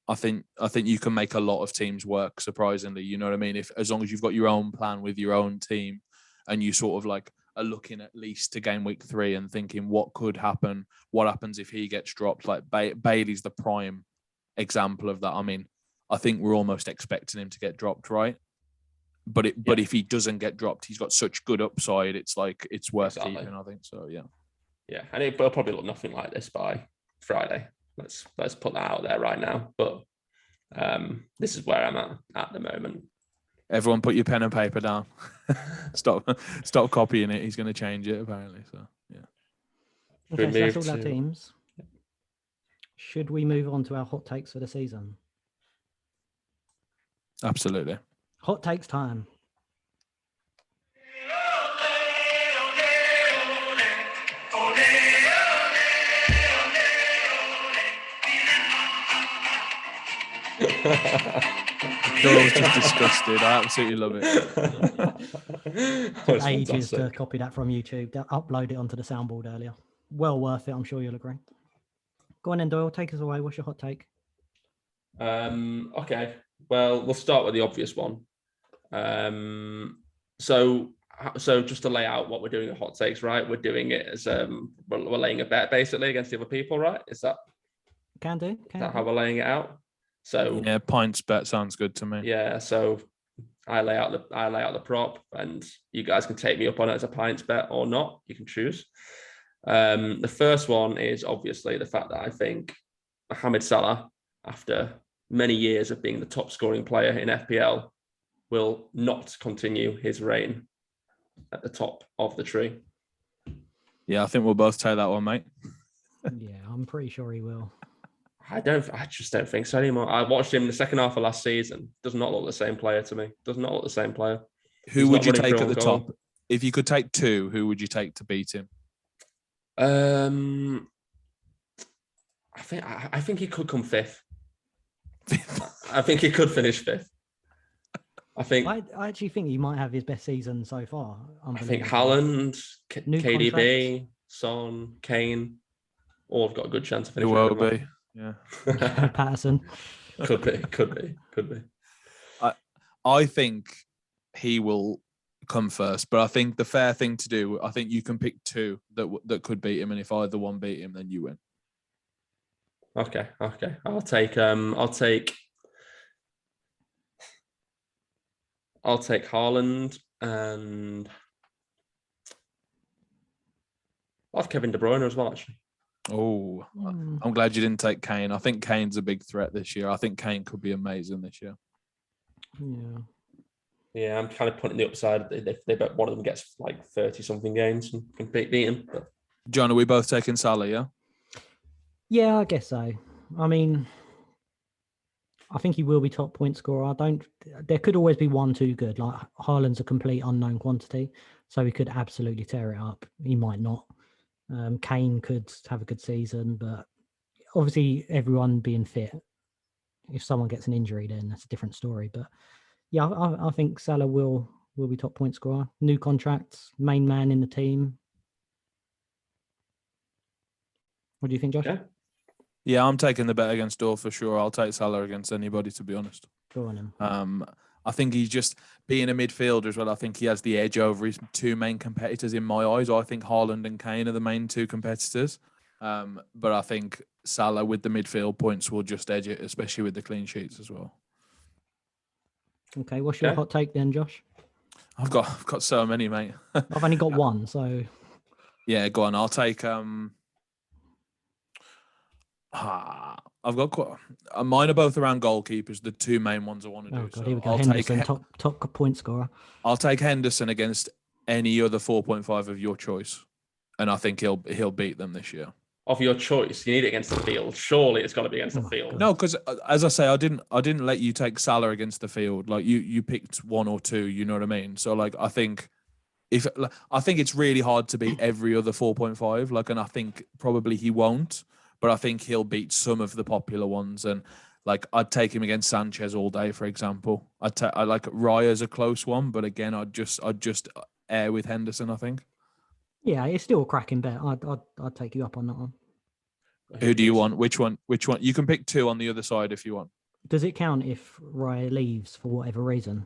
Speaker 3: I think you can make a lot of teams work, surprisingly. You know what I mean? As long as you've got your own plan with your own team and you sort of like are looking at least to game week 3 and thinking what could happen, what happens if he gets dropped. Like Bailey's the prime example of that. I mean, I think we're almost expecting him to get dropped, right? But if he doesn't get dropped, he's got such good upside. It's like it's worth keeping, I think. So yeah,
Speaker 2: and it'll probably look nothing like this by Friday. Let's put that out there right now. But this is where I'm at the moment.
Speaker 3: Everyone, put your pen and paper down. Stop copying it. He's going to change it apparently. So yeah.
Speaker 1: Okay, so that's all our teams. Should we move on to our hot takes for the season?
Speaker 3: Absolutely.
Speaker 1: Hot takes time.
Speaker 3: Doyle's just disgusted. I absolutely love it.
Speaker 1: Took ages to copy that from YouTube. Upload it onto the soundboard earlier. Well worth it, I'm sure you'll agree. Go on then, Doyle. Take us away. What's your hot take?
Speaker 2: Okay. Well, we'll start with the obvious one. So just to lay out what we're doing at hot takes, right? We're doing it as we're laying a bet basically against the other people, right? Is that how we're laying it out? So
Speaker 3: yeah, pints bet sounds good to me.
Speaker 2: Yeah, so I lay out the prop, and you guys can take me up on it as a pints bet or not. You can choose. The first one is obviously the fact that I think Mohamed Salah, after many years of being the top scoring player in FPL, will not continue his reign at the top of the tree.
Speaker 3: Yeah, I think we'll both take that one, mate.
Speaker 1: Yeah, I'm pretty sure he will.
Speaker 2: I just don't think so anymore. I watched him in the second half of last season. Does not look the same player to me. Does not look the same player.
Speaker 3: Who would you take at the top? If you could take 2, who would you take to beat him?
Speaker 2: I think he could come 5th. I think he could finish 5th. I think
Speaker 1: I actually think he might have his best season so far.
Speaker 2: I think
Speaker 1: Unbelievable.
Speaker 2: Haaland,
Speaker 1: New
Speaker 2: KDB, Son, Kane, all have got a good chance of
Speaker 3: It
Speaker 2: finishing.
Speaker 3: will be. Yeah.
Speaker 1: Patterson.
Speaker 2: Could be.
Speaker 3: I think he will come first, but I think the fair thing to do, I think you can pick two that could beat him, and if either one beat him, then you win.
Speaker 2: Okay. I'll take Haaland, and I'll have Kevin De Bruyne as well, actually.
Speaker 3: Oh, I'm glad you didn't take Kane. I think Kane's a big threat this year. I think Kane could be amazing this year.
Speaker 2: Yeah, I'm kind of putting the upside if they bet one of them gets like 30-something games and can beat him. But...
Speaker 3: John, are we both taking Salah, yeah?
Speaker 1: Yeah, I guess so. I mean, I think he will be top point scorer. There could always be one too good. Like Haaland's a complete unknown quantity, so he could absolutely tear it up. He might not. Kane could have a good season, but obviously everyone being fit. If someone gets an injury, then that's a different story. But yeah, I think Salah will be top point scorer. New contracts, main man in the team. What do you think, Josh?
Speaker 3: Yeah, I'm taking the bet against Dor for sure. I'll take Salah against anybody, to be honest.
Speaker 1: Go on him.
Speaker 3: I think he's just being a midfielder as well. I think he has the edge over his two main competitors in my eyes. I think Haaland and Kane are the main two competitors. But I think Salah with the midfield points will just edge it, especially with the clean sheets as well.
Speaker 1: Okay, what's your hot take then, Josh?
Speaker 3: I've got so many, mate.
Speaker 1: I've only got one, so
Speaker 3: yeah, go on. I'll take I've got quite. Mine are both around goalkeepers. The two main ones I want to do.
Speaker 1: Oh god,
Speaker 3: so
Speaker 1: here we go.
Speaker 3: I'll
Speaker 1: Henderson, top point scorer.
Speaker 3: I'll take Henderson against any other 4.5 of your choice, and I think he'll beat them this year.
Speaker 2: Of your choice, you need it against the field. Surely it's got to be against the field.
Speaker 1: God.
Speaker 3: No, because as I say, I didn't let you take Salah against the field. Like you picked one or two. You know what I mean? So like I think it's really hard to beat every other 4.5. Like, and I think probably he won't. But I think he'll beat some of the popular ones, and like I'd take him against Sanchez all day, for example. I like Raya's a close one, but again, I'd just err with Henderson. I think. Yeah,
Speaker 1: it's still a cracking bet. I'd take you up on that one.
Speaker 3: Who do you want? Which one? You can pick two on the other side if you want.
Speaker 1: Does it count if Raya leaves for whatever reason?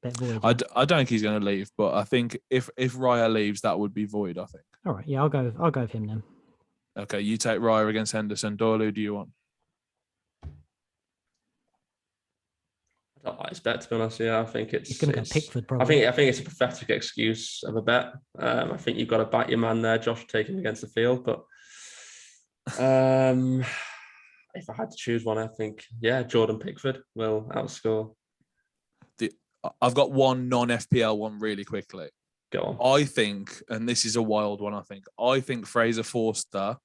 Speaker 1: Bet void.
Speaker 3: I don't think he's going to leave, but I think if Raya leaves, that would be void. I think.
Speaker 1: All right, yeah, I'll go with him then.
Speaker 3: Okay, you take Raya against Henderson. Doyle, who do you want?
Speaker 2: I don't like his bet, to be honest. Yeah, I think it's
Speaker 1: going to go Pickford, probably.
Speaker 2: I think it's a pathetic excuse of a bet. I think you've got to back your man there, Josh, taking him against the field. But if I had to choose one, I think, Jordan Pickford will outscore.
Speaker 3: I've got one non-FPL one really quickly.
Speaker 2: Go on.
Speaker 3: I think, and this is a wild one, I think Fraser Forster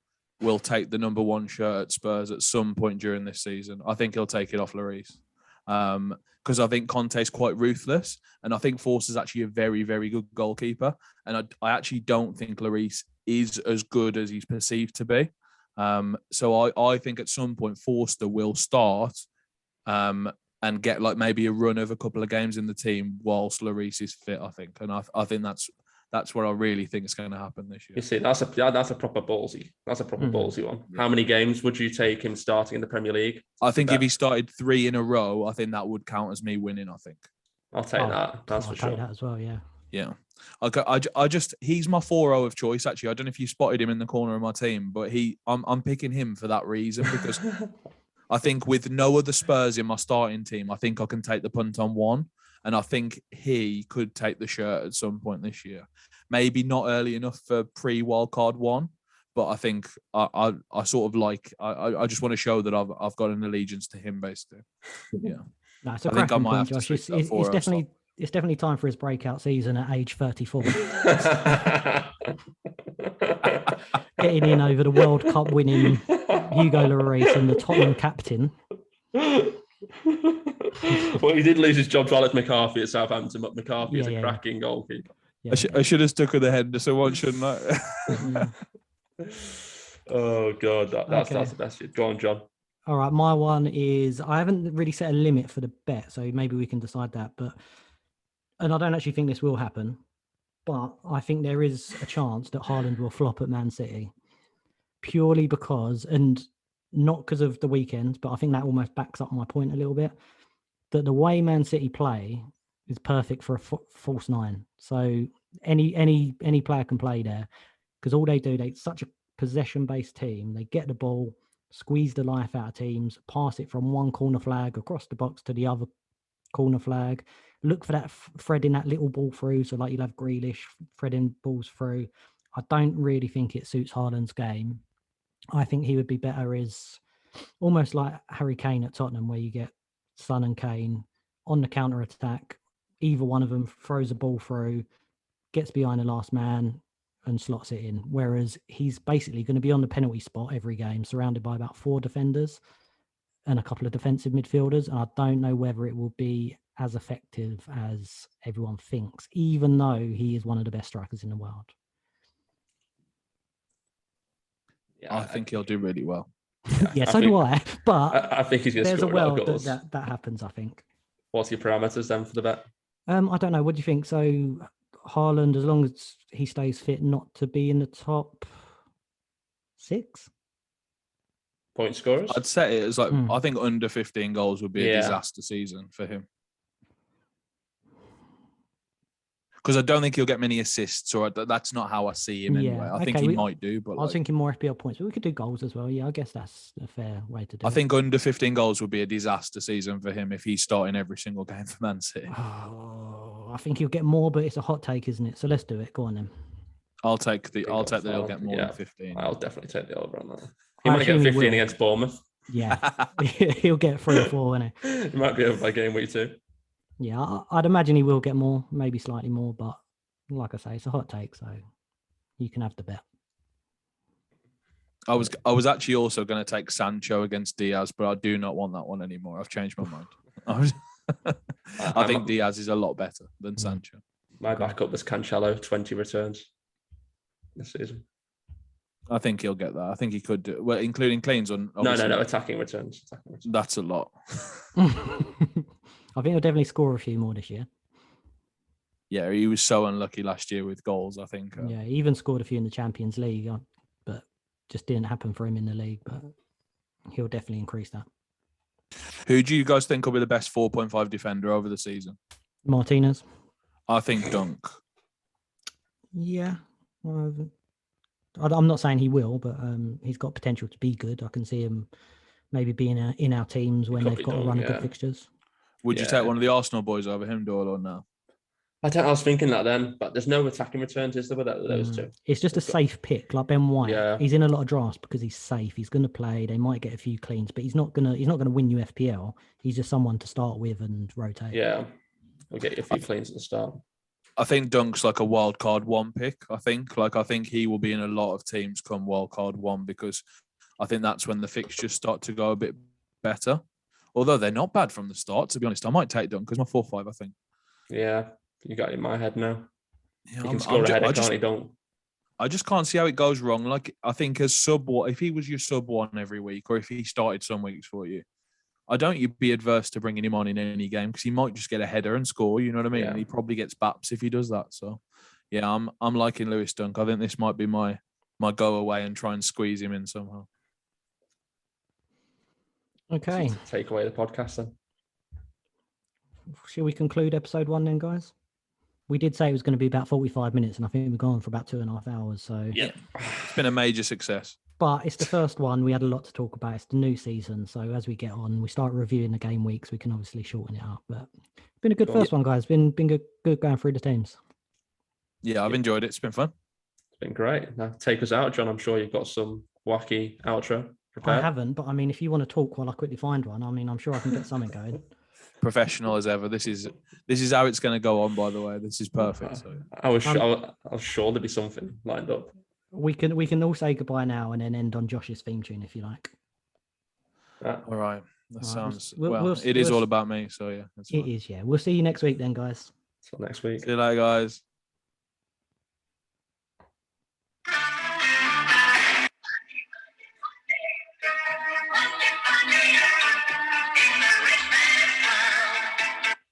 Speaker 3: will take the number one shirt at Spurs at some point during this season. I think he'll take it off Lloris. Because I think Conte's quite ruthless, and I think Forster's actually a very, very good goalkeeper. And I actually don't think Lloris is as good as he's perceived to be. So I think at some point Forster will start and get like maybe a run of a couple of games in the team whilst Lloris is fit, I think. And I think that's what I really think is going to happen this year.
Speaker 2: You see, that's a proper ballsy. That's a proper ballsy one. Yeah. How many games would you take him starting in the Premier League?
Speaker 3: I think if he started 3 in a row, I think that would count as me winning, I think.
Speaker 2: I'll take that. That's for sure.
Speaker 1: I'll take that as well, yeah.
Speaker 3: Yeah. Okay, he's my 4-0 of choice, actually. I don't know if you spotted him in the corner of my team, but I'm picking him for that reason, because I think with no other Spurs in my starting team, I think I can take the punt on one. And I think he could take the shirt at some point this year. Maybe not early enough for pre-wildcard 1, but I think I sort of like, I just want to show that I've got an allegiance to him, basically. Yeah.
Speaker 1: No, it's a cracking point, Josh. It's definitely time for his breakout season at age 34. Getting in over the World Cup winning Hugo Lloris and the Tottenham captain.
Speaker 2: Well, he did lose his job to Alex McCarthy at Southampton, but McCarthy is a cracking goalkeeper.
Speaker 3: Yeah, I should have stuck with the Henderson one, shouldn't I?
Speaker 2: Oh God, that's the best. Go on, John.
Speaker 1: All right, my one is I haven't really set a limit for the bet, so maybe we can decide that. And I don't actually think this will happen, but I think there is a chance that Haaland will flop at Man City, purely because, and not because of the weekend, but I think that almost backs up my point a little bit, that the way Man City play is perfect for a false nine. So any player can play there, because all they do, they're such a possession-based team. They get the ball, squeeze the life out of teams, pass it from one corner flag across the box to the other corner flag, look for that threading that little ball through. So like you'll have Grealish threading balls through. I don't really think it suits Haaland's game. I think he would be better as almost like Harry Kane at Tottenham, where you get Son and Kane on the counter attack. Either one of them throws a ball through, gets behind the last man and slots it in. Whereas he's basically going to be on the penalty spot every game, surrounded by about 4 defenders and a couple of defensive midfielders. And I don't know whether it will be as effective as everyone thinks, even though he is one of the best strikers in the world.
Speaker 3: Yeah, I think he'll do really well.
Speaker 1: Yeah, so do I. But
Speaker 2: I think he's going to
Speaker 1: there's a
Speaker 2: score a lot of
Speaker 1: world
Speaker 2: goals.
Speaker 1: that happens, I think.
Speaker 2: What's your parameters then for the bet?
Speaker 1: I don't know. What do you think? So Haaland, as long as he stays fit, not to be in the top 6?
Speaker 2: Point scorers?
Speaker 3: I'd set it as like, I think under 15 goals would be a disaster season for him. Because I don't think he'll get many assists, or that's not how I see him anyway. I think he might do, but
Speaker 1: I was thinking more FPL points, but we could do goals as well. Yeah, I guess that's a fair way to do it.
Speaker 3: I think under 15 goals would be a disaster season for him if he's starting every single game for Man City.
Speaker 1: Oh, I think he'll get more, but it's a hot take, isn't it? So let's do it. Go on then.
Speaker 3: I'll take that he'll get more than 15.
Speaker 2: I'll definitely take the over on that. He might get 15 against Bournemouth.
Speaker 1: Yeah, he'll get 3 or 4, won't he?
Speaker 2: He might be over by game week 2.
Speaker 1: Yeah, I'd imagine he will get more, maybe slightly more, but like I say, it's a hot take, so you can have the bet.
Speaker 3: I was actually also going to take Sancho against Diaz, but I do not want that one anymore. I've changed my mind. I think Diaz is a lot better than Sancho.
Speaker 2: My backup was Cancelo, 20 returns this season.
Speaker 3: I think he'll get that. I think he could do well, including cleans on.
Speaker 2: No, attacking returns.
Speaker 3: That's a lot.
Speaker 1: I think he'll definitely score a few more this year.
Speaker 3: Yeah, he was so unlucky last year with goals, I think.
Speaker 1: Yeah, he even scored a few in the Champions League, but just didn't happen for him in the league. But he'll definitely increase that.
Speaker 3: Who do you guys think will be the best 4.5 defender over the season?
Speaker 1: Martinez.
Speaker 3: I think Dunk.
Speaker 1: Yeah. I'm not saying he will, but he's got potential to be good. I can see him maybe being in our teams when they've got a run of good fixtures.
Speaker 3: Would you take one of the Arsenal boys over him, Doyle, or no?
Speaker 2: I was thinking that then, but there's no attacking returns, is there, with those two?
Speaker 1: It's just a safe pick, like Ben White. Yeah. He's in a lot of drafts because he's safe. He's going to play. They might get a few cleans, but he's not going to win you FPL. He's just someone to start with and rotate.
Speaker 2: Yeah, we'll get you a few cleans at the start.
Speaker 3: I think Dunk's like a wild card 1 pick. I think he will be in a lot of teams come wild card 1 because I think that's when the fixtures start to go a bit better. Although they're not bad from the start, to be honest. I might take Dunk because my 4-5, I think.
Speaker 2: Yeah, you got it in my head now.
Speaker 3: Yeah,
Speaker 2: you can score a header, can't he, Dunk?
Speaker 3: I just can't see how it goes wrong. Like, I think as sub 1, if he was your sub 1 every week, or if he started some weeks for you, I don't you'd be adverse to bringing him on in any game because he might just get a header and score, you know what I mean? Yeah. And he probably gets baps if he does that. So, yeah, I'm liking Lewis Dunk. I think this might be my go away and try and squeeze him in somehow.
Speaker 1: Okay.
Speaker 2: Take away the podcast then.
Speaker 1: Shall we conclude episode 1 then, guys? We did say it was going to be about 45 minutes, and I think we've gone for about 2.5 hours. So
Speaker 3: yeah, it's been a major success.
Speaker 1: But it's the first one. We had a lot to talk about. It's the new season. So as we get on, we start reviewing the game weeks, we can obviously shorten it up. But it's been a good first one, guys. Been good going through the teams.
Speaker 3: Yeah, I've enjoyed it. It's been fun.
Speaker 2: It's been great. Now take us out, John. I'm sure you've got some wacky outro prepared.
Speaker 1: I haven't, but I mean, if you want to talk while I quickly find one, I mean, I'm sure I can get something going.
Speaker 3: Professional as ever. This is how it's going to go on. By the way, this is perfect. So
Speaker 2: I was sure there'd be something lined up.
Speaker 1: We can all say goodbye now and then end on Josh's theme tune if you like.
Speaker 3: All right. That sounds it is all about me. So yeah,
Speaker 1: it is. Yeah, we'll see you next week then, guys.
Speaker 2: Till next week.
Speaker 3: See you later, guys.